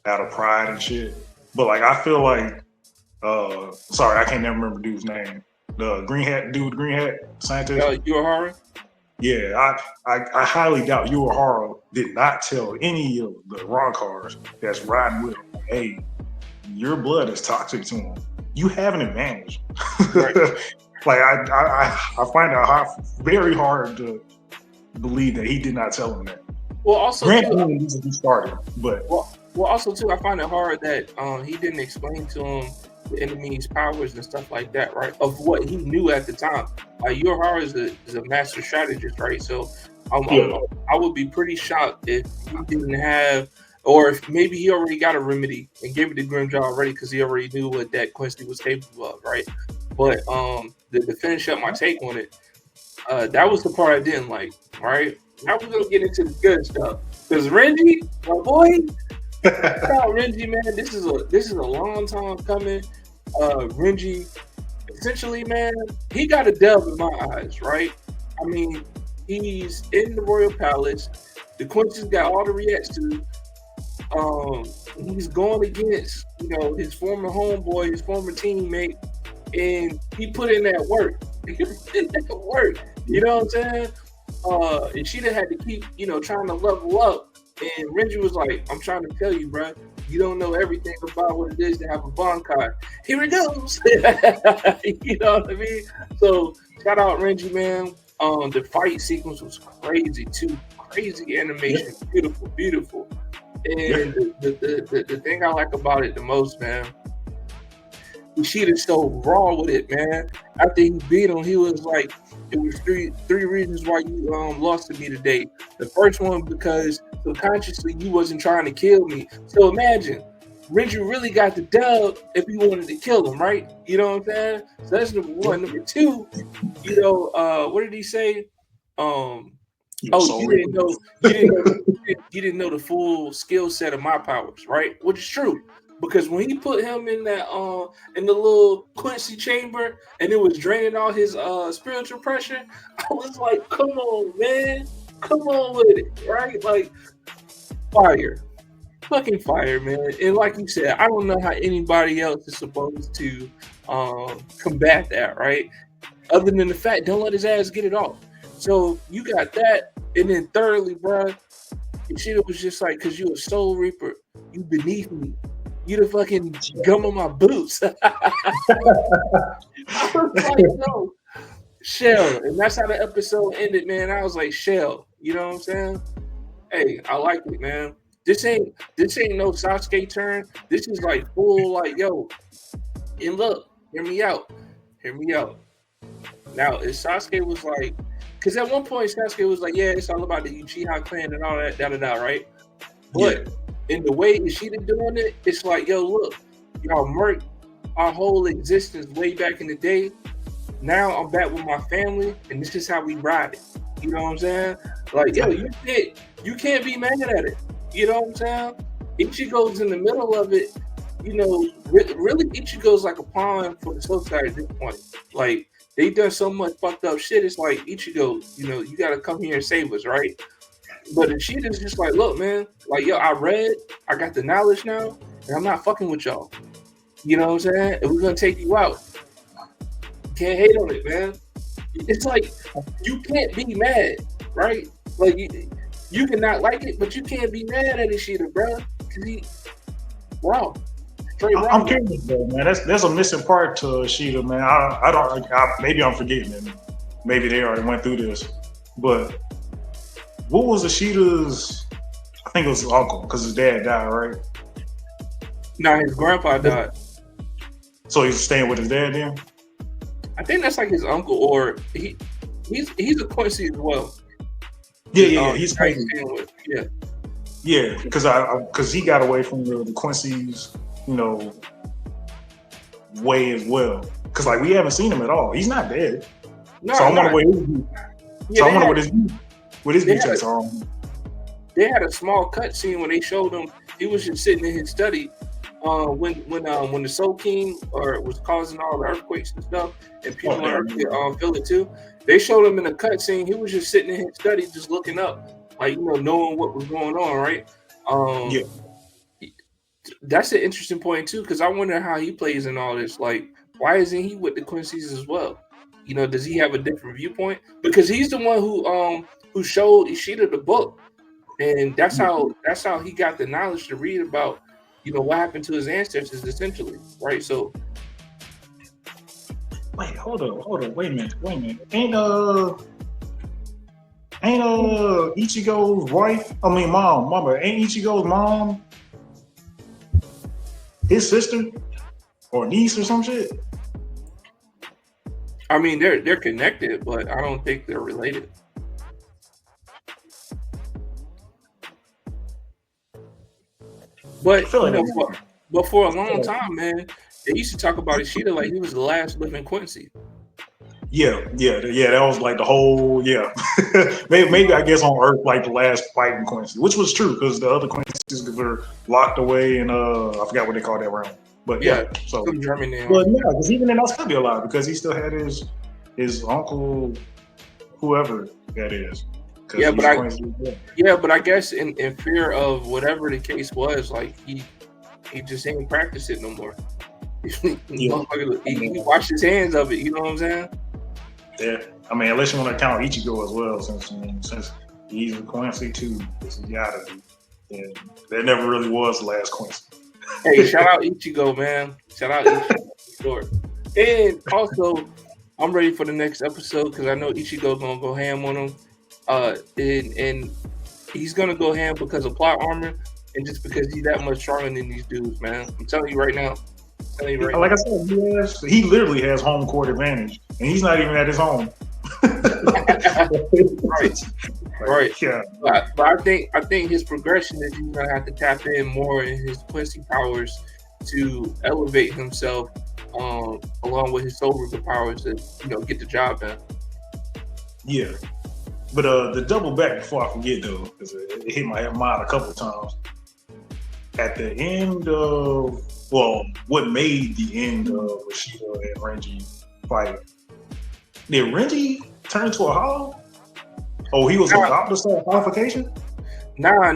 out of pride and shit. But like, I feel like, sorry, I can't never remember dude's name. The green hat scientist. Uehara? Yeah, I highly doubt Uehara did not tell any of the Ronkars that's riding with him, hey, your blood is toxic to him. You have an advantage. Right. Like I find it very hard to believe that he did not tell him that. Well, also granted, he started, but well, also too, I find it hard that he didn't explain to him the enemy's powers and stuff like that, right? Of what he knew at the time. Uehara is a master strategist, right? So I would be pretty shocked if he didn't have, or if maybe he already got a remedy and gave it to Grimjaw already because he already knew what that Quincy was capable of, right? But to finish up my take on it, that was the part I didn't like, right? Now we're gonna get into the good stuff. Because Renji, my boy, Renji, man, this is a long time coming. Renji, essentially, man, he got a dub in my eyes, right? I mean, he's in the Royal Palace. The Quincy's got all the reacts to. He's going against, his former homeboy, his former teammate, and he put in that work. You know what I'm saying? And she had to keep, trying to level up. And Renji was like, I'm trying to tell you, bro, you don't know everything about what it is to have a Bankai. Here it goes. You know what I mean? So shout out Renji, man. The fight sequence was crazy too. Crazy animation. Beautiful, beautiful. And the thing I like about it the most, man, Ishida's so raw with it, man. After he beat him, he was like, it was three reasons why you lost to me today. The first one, because subconsciously you wasn't trying to kill me. So imagine, Reggie really got the dub if he wanted to kill him, right? You know what I'm saying? So that's number one. Number two, you know, what did he say? You didn't know the full skill set of my powers, right? Which is true. Because when he put him in that in the little Quincy chamber and it was draining all his spiritual pressure, I was like, come on, man. Come on with it, right? Like fire. Fucking fire, man. And like you said, I don't know how anybody else is supposed to combat that, right? Other than the fact, don't let his ass get it off. So you got that, and then thirdly, bro, Ishida was just like, cause you a soul reaper, you beneath me. You the fucking gum on my boots. I was like, no, Shell. And that's how the episode ended, man. I was like, Shell. You know what I'm saying? Hey, I like it, man. This ain't no Sasuke turn. This is like full, like, yo. And look, hear me out. Now, if Sasuke was like, because at one point Sasuke was like, yeah, it's all about the Uchiha clan and all that, right? But in the way Ishida doing it, it's like, yo, look, y'all murked our whole existence way back in the day. Now I'm back with my family, and this is how we ride it. You know what I'm saying? Like, yo, you can't be mad at it. You know what I'm saying? Ichigo's in the middle of it. You know, really, Ichigo's like a pawn for the society at this point. Like, they done so much fucked up shit. It's like, Ichigo, you know, you got to come here and save us, right? But Ishida's just like, look, man, like, yo, I got the knowledge now, and I'm not fucking with y'all. You know what I'm saying? And we're going to take you out. Can't hate on it, man. It's like, you can't be mad, right? Like, you can not like it, but you can't be mad at Ishida, bro. Because he wrong. Straight wrong. I'm curious, though, man. There's a missing part to Ishida, man. I don't, maybe I'm forgetting it. Maybe they already went through this. But what was Ishida's, I think it was his uncle, because his dad died, right? No, his grandpa died. So he's staying with his dad then? I think that's like his uncle, or he's a Quincy as well. Yeah, he's crazy. Yeah, because he got away from the Quincy's, you know, way as well. Because like we haven't seen him at all. He's not dead. No, so I wonder what his details are on. They had a small cut scene when they showed him. He was just sitting in his study when the Soul King was causing all the earthquakes and stuff, and people on Earth feel it too. They showed him in a cut scene. He was just sitting in his study, just looking up, like, you know, knowing what was going on, right? That's an interesting point too, because I wonder how he plays in all this. Like, why isn't he with the Quincy's as well? You know, does he have a different viewpoint? Because he's the one who showed Ishida the book, and that's how he got the knowledge to read about, you know, what happened to his ancestors, essentially, right? So, wait, hold on, wait a minute. Ain't Ichigo's mama, ain't Ichigo's mom his sister or niece or some shit? I mean, they're connected, but I don't think they're related. But but for a long time, man, they used to talk about Ishida like he was the last living Quincy. Yeah. That was like the whole maybe I guess on Earth like the last fighting Quincy, which was true because the other Quincy's were locked away in I forgot what they called that round. But so German name. But yeah, because even then, I'll still be alive because he still had his uncle, whoever that is. Yeah, but I guess in fear of whatever the case was, like he just ain't practice it no more. He washed his hands of it. You know what I'm saying? Yeah, I mean, unless you want to count Ichigo as well, since he's a Quincy too, he gotta be. Yeah, that never really was the last Quincy. Hey, shout out Ichigo, man. Shout out Ichigo. Sure. And also, I'm ready for the next episode because I know Ichigo's gonna go ham on him. And he's gonna go ham because of plot armor and just because he's that much stronger than these dudes, man. I'm telling you right now. Like I said, he literally has home court advantage, and he's not even at his home. Right. Right. Yeah. But I think his progression is he's gonna have to tap in more in his Quincy powers to elevate himself, along with his Soul Reaper powers to get the job done. Yeah. But the double back before I forget though, because it hit my mind a couple of times. At the end of what made the end of Rashida and Renji fight? Did Renji turn into a hollow? Oh, he was about to start qualification? Nah.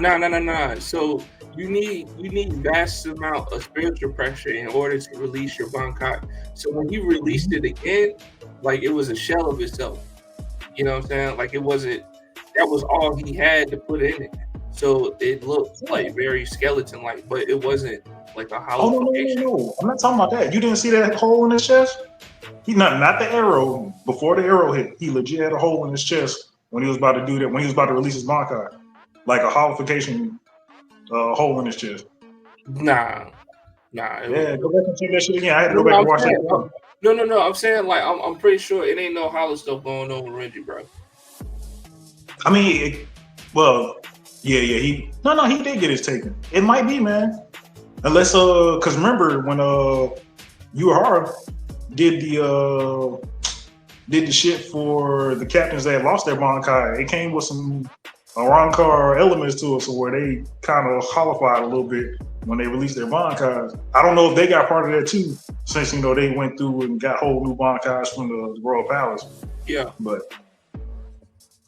So you need vast amount of spiritual pressure in order to release your Bankai. So when you released it again, like it was a shell of itself. You know what I'm saying? Like it wasn't. That was all he had to put in it. So it looked like very skeleton-like, but it wasn't like a hollow. No. I'm not talking about that. You didn't see that hole in his chest? He not the arrow. Before the arrow hit, he legit had a hole in his chest when he was about to do that. When he was about to release his Bankai, like a hollification hole in his chest. Nah. Yeah, go back and check that shit again. I had to go back and watch that. No. I'm saying like I'm pretty sure it ain't no hollow stuff going on with Renji, bro. I mean, yeah. He did get his taken. It might be, man. Unless because remember when Uehara did the shit for the captains that lost their Bankai, it came with some Arankar elements to it, so where they kind of hollified a little bit when they released their Bankais. I don't know if they got part of that too, since they went through and got whole new Bankais from the Royal Palace. Yeah. But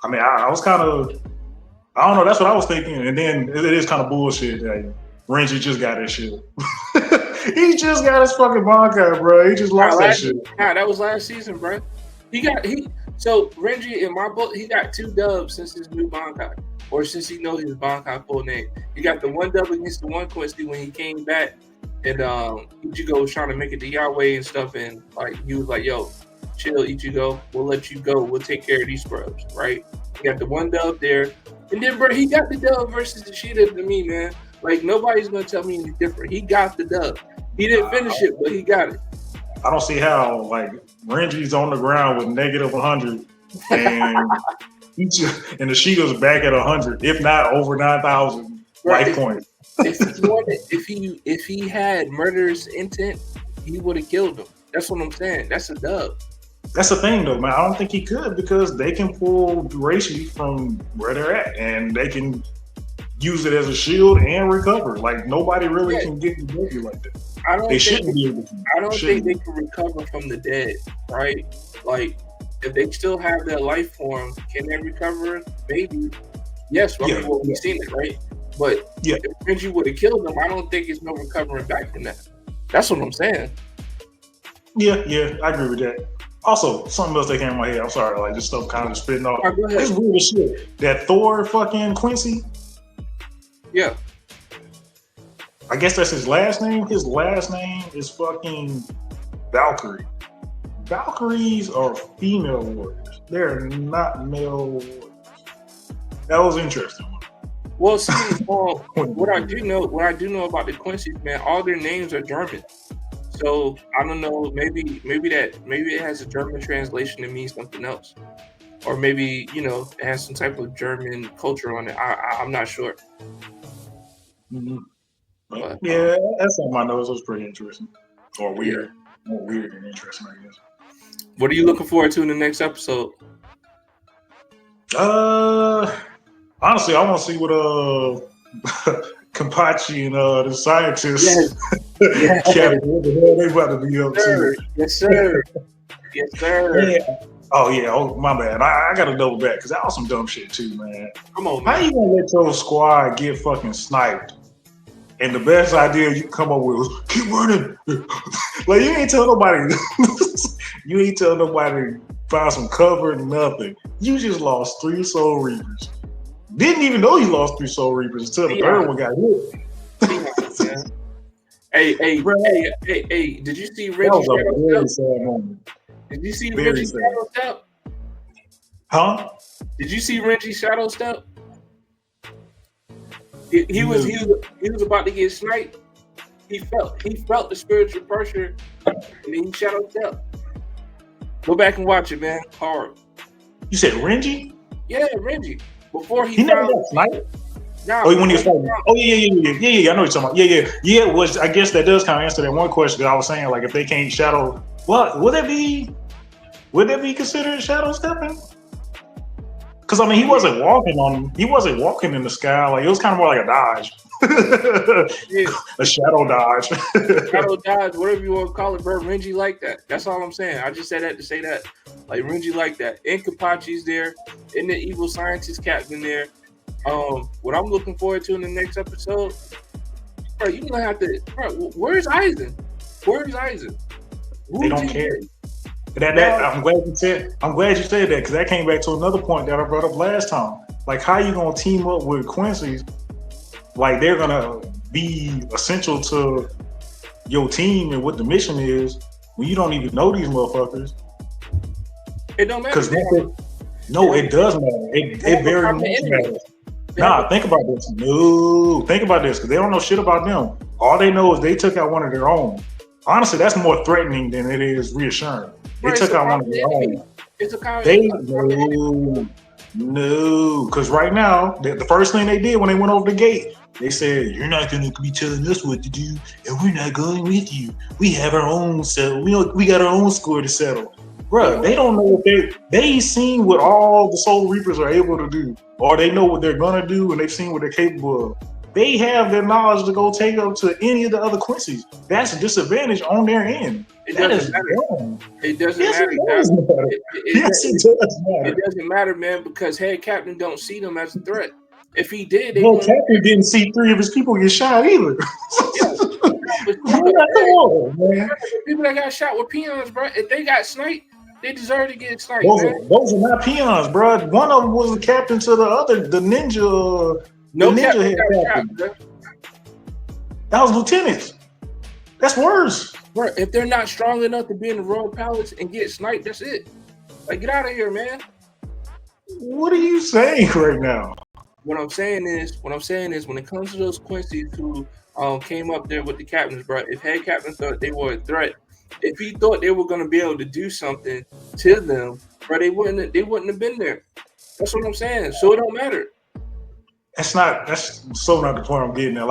I mean, I was kind of, I don't know, that's what I was thinking. And then it is kind of bullshit that Renji just got his shit. He just got his fucking Bankai, bro. He just lost that shit. Nah, that was last season, bro. So Renji, in my book, he got 2 dubs since his new Bankai, or since he knows his Bankai full name. He got the 1 dub against the 1 Quincy when he came back, and Ichigo was trying to make it to Yahweh and stuff, and like he was like, "Yo, chill, Ichigo. We'll let you go. We'll take care of these scrubs." Right? He got the 1 dub there, and then bro, he got the dub versus the Ishida to me, man. Like nobody's gonna tell me anything different. He got the dub. He didn't finish it, but he got it. I don't see how, like, Renji's on the ground with negative 100 and Ishida's back at 100, if not over 9,000 life points. If he had murderous intent, he would have killed him. That's what I'm saying. That's a dub. That's the thing, though, man. I don't think he could because they can pull Reishi from where they're at and they can use it as a shield and recover. Like, nobody really can get you like that. I don't think they can recover from the dead, right? Like, if they still have their life form, can they recover? Maybe. Yes, we've seen it, right? But if Renji would have killed them, I don't think it's no recovering back from that. That's what I'm saying. Yeah, I agree with that. Also, something else that came in my head. I'm sorry, like, this stuff kind of spitting off. Right, it's weird as shit. That Thor fucking Quincy. Yeah. I guess that's his last name. His last name is fucking Valkyrie. Valkyries are female warriors. They're not male warriors. That was interesting. Well, see, what I do know about the Quincy's, man, all their names are German. So I don't know. Maybe it has a German translation that means something else, or maybe it has some type of German culture on it. I'm not sure. Mm-hmm. But, yeah, that's something I know. It was pretty interesting, or weird. Yeah. More weird than interesting, I guess. What are you looking forward to in the next episode? Honestly, I want to see what Kampachi and the scientists. Yeah. What the hell they about to be up to? Yes, sir. Yes, sir. Yeah. Oh, my bad. I got to double back because that was some dumb shit too, man. Come on, man. How you gonna let your squad get fucking sniped? And the best idea you come up with was keep running. Like you ain't tell nobody. You ain't tell nobody find some cover, nothing. You just lost 3 Soul Reapers. Didn't even know you lost 3 Soul Reapers until the third one got hit. Hey, did you see Reggie Shadow Step? Did you see Reggie Shadow Step? Huh? Did you see Reggie Shadow Step? He was about to get sniped. He felt the spiritual pressure, and then he shadow step. Go back and watch it, man. Hard. You said Renji? Yeah, Renji. Before he never got sniped. Nah, when he was fighting. Oh yeah. I know what you're talking about. Yeah. Was I guess that does kind of answer that one question that I was saying. Like, if they can't shadow, what would that be? Would that be considered shadow stepping? Because I mean, he wasn't walking in the sky. Like, it was kind of more like a dodge, a shadow dodge, shadow dodge, whatever you want to call it, bro. Renji like that. That's all I'm saying. I just said that to say that. Like, Renji like that. And Kapachi's there, and the evil scientist captain there. What I'm looking forward to in the next episode, bro, you're gonna have to. Bro, where's Aizen? They don't care. I'm glad you said that, because that came back to another point that I brought up last time. Like, how you gonna team up with Quincy's? Like, they're gonna be essential to your team and what the mission is when you don't even know these motherfuckers. It don't matter. It does matter. It very much matters. Nah, think about this. No, think about this, because they don't know shit about them. All they know is they took out one of their own. Honestly, that's more threatening than it is reassuring. They took out one of their own. It's a No, because right now, the first thing they did when they went over the gate, they said, "You're not going to be telling us what to do, and we're not going with you. We have our own settle. We got our own score to settle." Bruh, they don't know what they seen what all the Soul Reapers are able to do, or they know what they're gonna do, and they've seen what they're capable of. They have their knowledge to go take up to any of the other Quincy's. That's a disadvantage on their end. It doesn't matter. It doesn't matter. Yes, it does matter. It doesn't matter, man, because head captain don't see them as a threat. If he did, captain didn't see 3 of his people get shot either. People that got shot with peons, bro, if they got sniped, they deserve to get sniped. Those are not peons, bro. One of them was the captain to the ninja. No ninja head captain. That was lieutenants. That's worse. Bro, if they're not strong enough to be in the Royal Palace and get sniped, that's it. Like, get out of here, man. What are you saying right now? What I'm saying is, when it comes to those Quincy's who came up there with the captains, bro, if head captain thought they were a threat, if he thought they were going to be able to do something to them, bro, they wouldn't have been there. That's what I'm saying. So it don't matter. That's so not the point I'm getting at.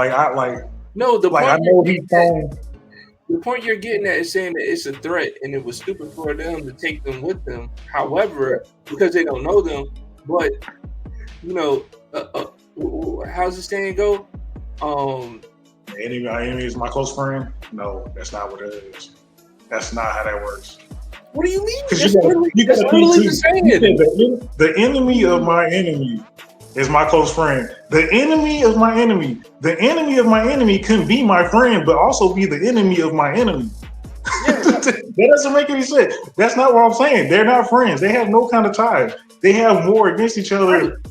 The point you're getting at is saying that it's a threat and it was stupid for them to take them with them. However, because they don't know them, but you know, how's the saying go? Enemy is my close friend. No, that's not what it is. That's not how that works. What do you mean? That's literally the saying. The enemy of my enemy is my close friend. The enemy of my enemy. The enemy of my enemy can be my friend, but also be the enemy of my enemy. Yeah. That doesn't make any sense. That's not what I'm saying. They're not friends. They have no kind of ties. They have more against each other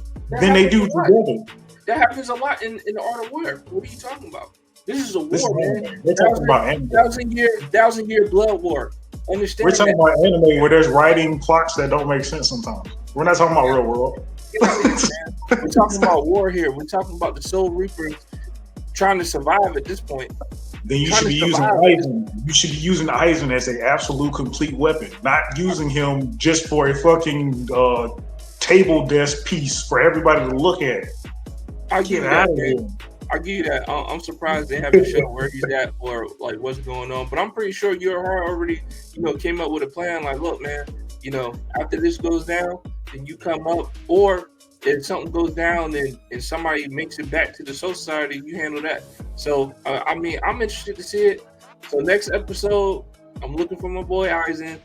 than they do together. That happens a lot in the art of war. What are you talking about? This is a war, man. We're talking about anime. Thousand year blood war. Understand? We're talking about anime where there's writing plots that don't make sense sometimes. We're not talking about real world. We're talking about war here. We're talking about the Soul Reapers trying to survive at this point. Then you should be using Aizen. You should be using Aizen as an absolute complete weapon, not using him just for a fucking table desk piece for everybody to look at. I give you that. I'm surprised they haven't shown where he's at or like what's going on. But I'm pretty sure your heart already, came up with a plan. Like, look, man, after this goes down, then you come up, or if something goes down and somebody makes it back to the Soul Society, you handle that. So, I'm interested to see it. So next episode, I'm looking for my boy Aizen.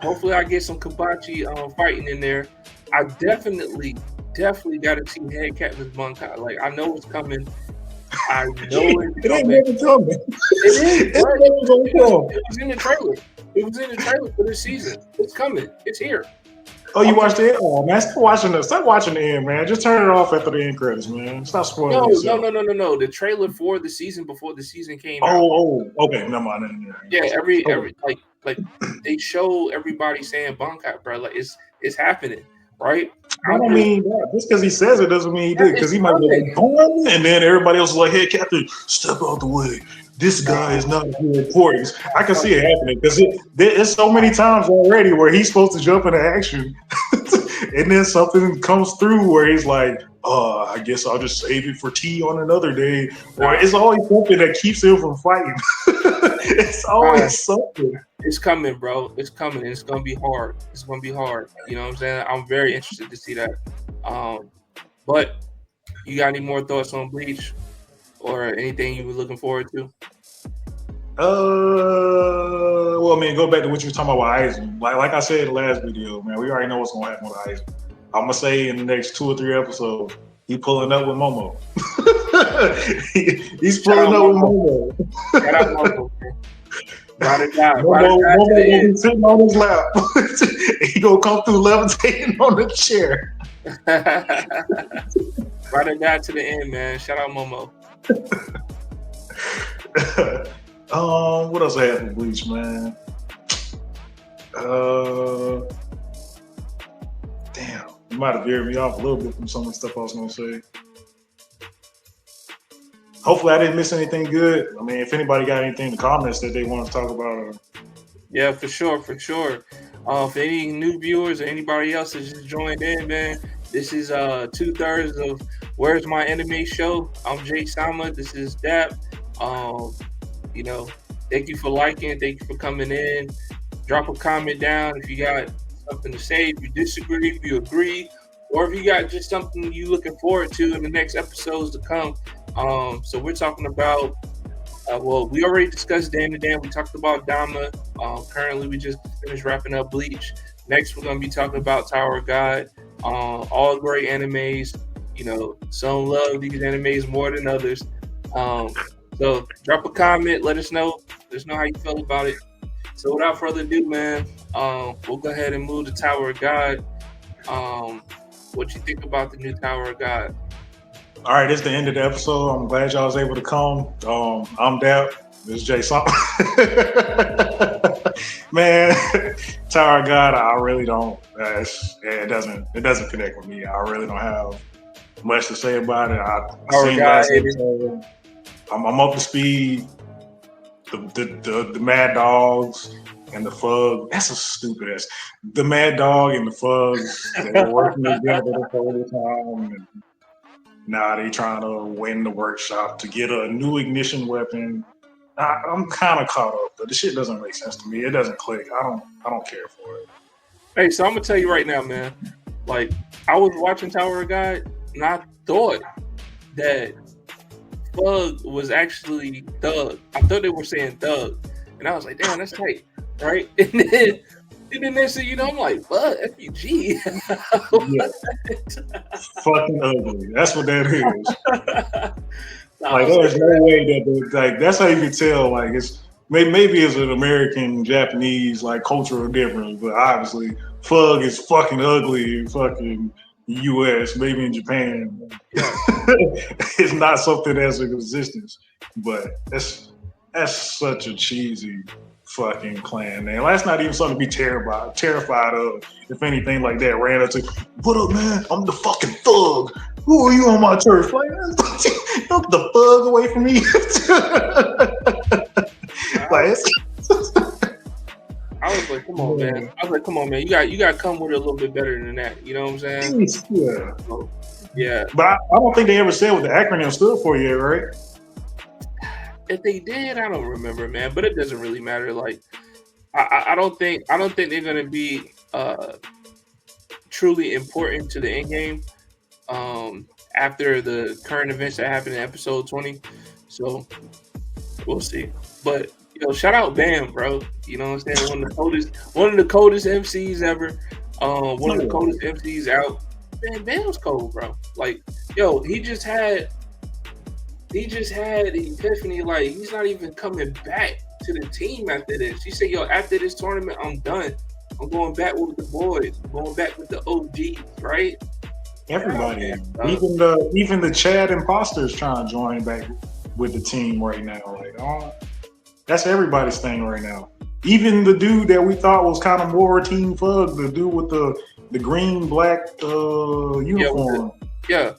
Hopefully I get some Kabachi fighting in there. I definitely got to see head captain's Bunkai. Like, I know it's coming. I know it's coming. It ain't coming. It is. It was in the trailer. It was in the trailer for this season. It's coming. It's here. Oh, you watched it? Oh, man, stop watching the end, man. Just turn it off after the end credits, man. Stop spoiling yourself. No. The trailer for the season before the season came out. Oh, okay. Never mind. Yeah, every like they show everybody saying Bunkai, bro. Like it's happening, right? I don't mean that. Just because he says it doesn't mean he did. Because he might be like, boom, and then everybody else is like, hey, Captain, step out the way. This guy is not here important. I can see it happening because there's so many times already where he's supposed to jump into action, and and then something comes through where he's like, I guess I'll just save it for tea on another day. Or it's always something that keeps him from fighting. It's always something. It's coming, bro. It's coming. It's gonna be hard. It's gonna be hard. You know what I'm saying? I'm very interested to see that. But you got any more thoughts on Bleach or anything you were looking forward to? Well, I mean, go back to what you were talking about with Aizen. Like I said in the last video, man, we already know what's gonna happen with Aizen. I'm gonna say in the next 2 or 3 episodes, he pulling up with Momo. He's pulling up with Momo. Shout out Momo, man. Momo gonna be sitting on his lap. He gonna come through levitating on the chair. Ride or die to the end, man. Shout out Momo. What else I have in Bleach, man? Damn, you might have veered me off a little bit from some of the stuff I was gonna say. Hopefully, I didn't miss anything good. I mean, if anybody got anything in the comments that they want to talk about, yeah, for sure. For any new viewers or anybody else that just joined in, man, this is 2/3 of Where's My Anime Show. I'm Jay Samma. This is Dap. You know, thank you for liking. Thank you for coming in. Drop a comment down if you got something to say, if you disagree, if you agree, or if you got just something you looking forward to in the next episodes to come. So we're talking about, well, we already discussed Dandadan. We talked about Daima. Currently, we just finished wrapping up Bleach. Next, we're going to be talking about Tower of God. All great animes. You know, some love these animes more than others. So drop a comment. Let us know. Let us know how you feel about it. So without further ado, man, we'll go ahead and move to Tower of God. What you think about the new Tower of God? all right, it's the end of the episode. I'm glad y'all was able to come. I'm Dap. This is Jason. Man, Tower of God, I really don't. It doesn't connect with me. I really don't have much to say about it. I seen last episode. I'm up to speed. The Mad Dogs and the Fug. That's a stupid ass. The Mad Dog and the Fugs, they were working together the whole time. And now they trying to win the workshop to get a new ignition weapon. I'm kind of caught up, but the shit doesn't make sense to me. It doesn't click. I don't care for it. Hey, so I'm gonna tell you right now, man. Like, I was watching Tower of God, and I thought that Thug was actually Thug. I thought they were saying Thug, and I was like, damn, that's tight, right? And then they say, you know, I'm like, what? FUG? Yeah. Fucking ugly. That's what that is. Like, there's no way that that's how you can tell. Like, it's maybe it's an American, Japanese like cultural difference, but obviously, Fug is fucking ugly in fucking U.S. Maybe in Japan, it's not something that's in existence. But that's such a cheesy fucking clan name. That's not even something to be terrified of. If anything like that ran up to, what up, man? I'm the fucking Thug. Who are you on my turf? Like, knock the Thug away from me. I was like, come on, man. I was like, come on, man. You got to come with it a little bit better than that. You know what I'm saying? Yeah. Yeah. But I don't think they ever said what the acronym stood for yet, right? If they did, I don't remember, man. But it doesn't really matter. Like, I don't think they're gonna be truly important to the end game after the current events that happened in episode 20. So we'll see. But shout out Bam, bro. You know what I'm saying? One of the coldest MCs ever. One of the coldest MCs out. Man, Bam's cold, bro. Like, he just had the epiphany. Like, he's not even coming back to the team after this. He said, after this tournament, I'm done. I'm going back with the boys. I'm going back with the OGs, right? Everybody, even the Chad imposters trying to join back with the team right now. Like, that's everybody's thing right now. Even the dude that we thought was kind of more Team Fug, the dude with the green black uniform. No,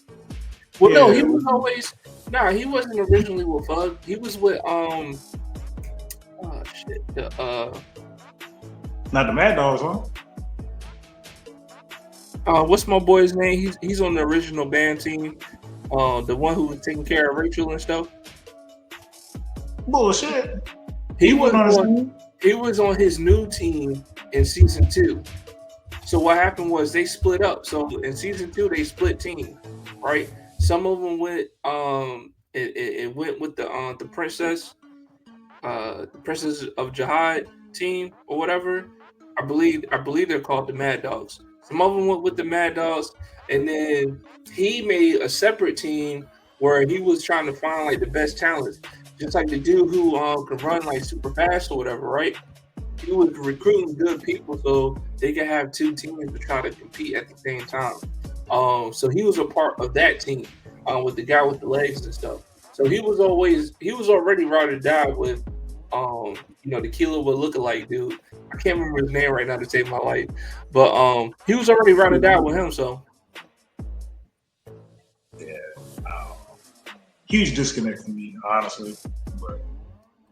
he was always. Nah, he wasn't originally with Fug. He was with not the Mad Dogs, huh? What's my boy's name? He's on the original band team. The one who was taking care of Rachel and stuff. Bullshit. He was on his new team in season 2. So what happened was they split up. So in season 2 they split team, right? Some of them went it went with the princess of Jihad team or whatever. I believe they're called the Mad Dogs. Some of them went with the Mad Dogs, and then he made a separate team where he was trying to find like the best talents, just like the dude who could run like super fast or whatever, right? He was recruiting good people so they could have 2 teams to try to compete at the same time. So he was a part of that team with the guy with the legs and stuff. So he was already ride or die with the killer would look alike dude. I can't remember his name right now to save my life, but he was already ride or die with him. So yeah, huge disconnect for me, honestly. But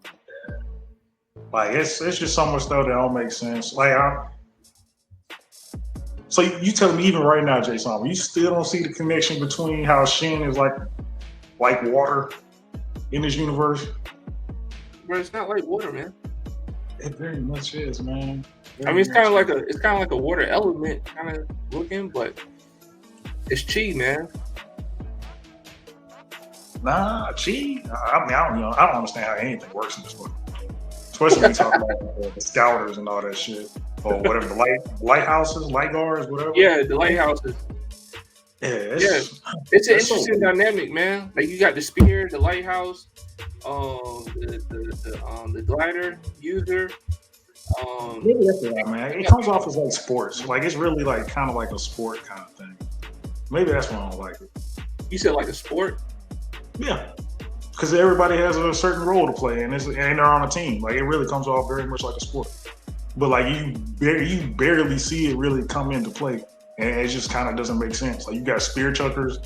yeah. Like it's just so much stuff that don't make sense. Like so you telling me even right now, Jason, you still don't see the connection between how Shin is like water in this universe? But it's not like water, man. It very much is, man. I mean, it's kind of like a water element kind of looking, but it's chi, man. Nah, chi. I mean, I don't understand how anything works in this book. Especially when you talk about the scouters and all that shit, or whatever, the lighthouses, light guards, whatever. Yeah, the lighthouses. Yeah, it's an interesting dynamic, man. Like you got the spear, the lighthouse, the glider user. Maybe that's right, man. It comes off as like sports. Like it's really like kind of like a sport kind of thing. Maybe that's why I don't like it. You said like a sport? Yeah, because everybody has a certain role to play, and they're on a team. Like it really comes off very much like a sport. But like you barely see it really come into play. And it just kind of doesn't make sense. Like you got spear chuckers,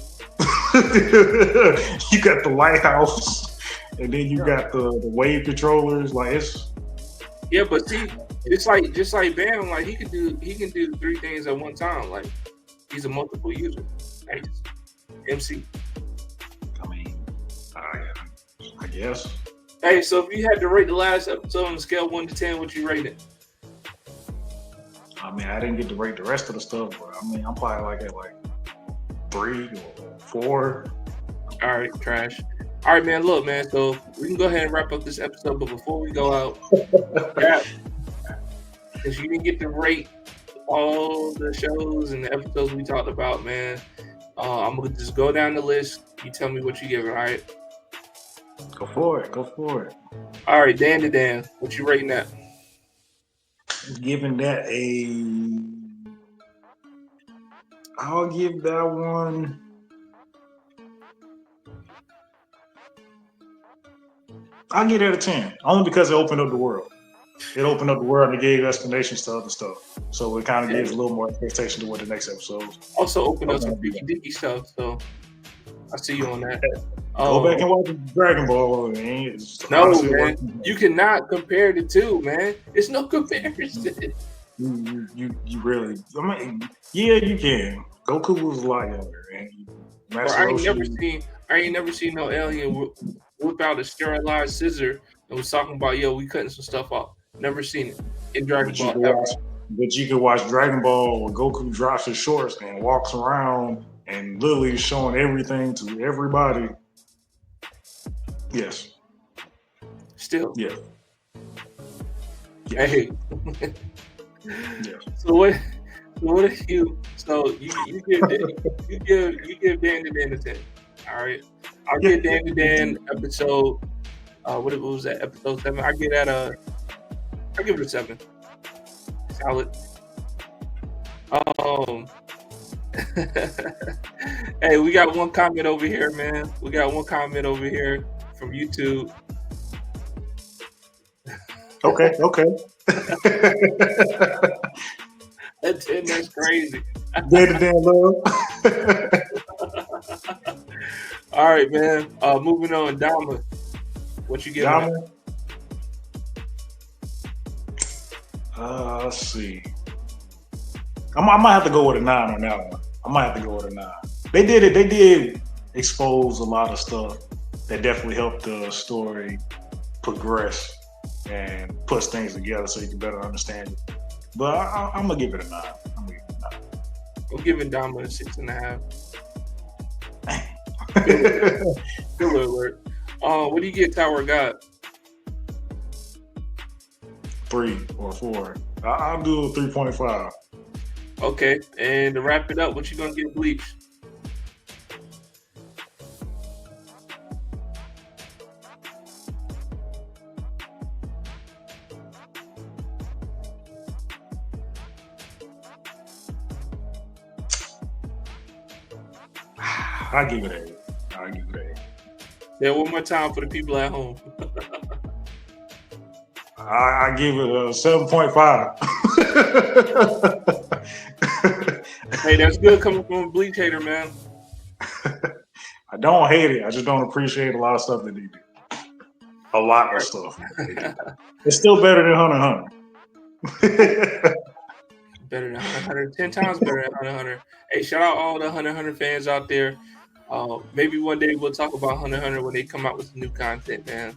you got the lighthouse, and then you got the wave controllers. Like it's but see, it's like just like Bam, like he can do 3 things at one time. Like he's a multiple user. Like MC. I mean, I guess. Hey, so if you had to rate the last episode on a scale of 1 to 10, what you rate it? I mean, I didn't get to rate the rest of the stuff, but I mean, I'm probably like at 3 or 4. All right, trash. All right, man. Look, man. So we can go ahead and wrap up this episode, but before we go out, because you didn't get to rate all the shows and the episodes we talked about, man, I'm gonna just go down the list. You tell me what you give it. All right. Go for it. All right, Dandadan, what you rating that? Giving that I'll give that one. I'll give it a 10, only because it opened up the world. It opened up the world and it gave explanations to other stuff. So it kind of gives a little more expectation to what the next episode is. Also opened up some freaky dicky stuff, so I see you on that. Go back and watch Dragon Ball. No, man. You cannot compare the two, man. It's no comparison. You really, I mean, yeah, you can. Goku was a lot younger, man. I ain't never seen no alien whip out a sterilized scissor and was talking about, we cutting some stuff off. Never seen it in Dragon Ball ever. But you could watch Dragon Ball where Goku drops his shorts and walks around and literally showing everything to everybody. Yes. Still. Yeah. Hey. Yeah. So what if you give Dandadan a 10? All right. I'll give Dandadan episode what was that, episode 7? I'll give it a 7. Solid. Hey, we got one comment over here, man. We got one comment over here from YouTube. Okay. That's crazy. Dandadan love. All right, man. Moving on, Daima. What you giving? Daima? Let's see. I might have to go with a 9 on that one. I might have to go with a 9. They did expose a lot of stuff that definitely helped the story progress and puts things together so you can better understand it. But I'm gonna give it a 9. I'm giving Dama a 6.5. Filler alert. What do you get, Tower of God? 3 or 4. I'll do 3.5. Okay, and to wrap it up, what you gonna get, Bleach? I'll give it an 8. Yeah, one more time for the people at home. I give it a 7.5. Hey, that's good coming from a Bleach hater, man. I don't hate it. I just don't appreciate a lot of stuff that they do. A lot of stuff. It's still better than Hunter x Hunter. Better than Hunter x Hunter. 10 times better than Hunter x Hunter. Hey, shout out all the Hunter x Hunter fans out there. Maybe one day we'll talk about Hunter x Hunter when they come out with new content, man.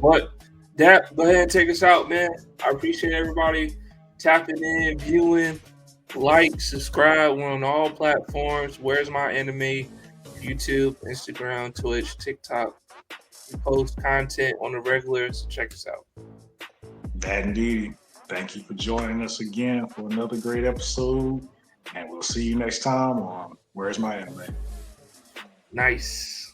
But that, go ahead and take us out, man. I appreciate everybody tapping in, viewing, like, subscribe. We're on all platforms. Wheresmyanime, YouTube, Instagram, Twitch, TikTok. We post content on the regular, so check us out. That indeed. Thank you for joining us again for another great episode. And we'll see you next time on Where's My Anime? Nice.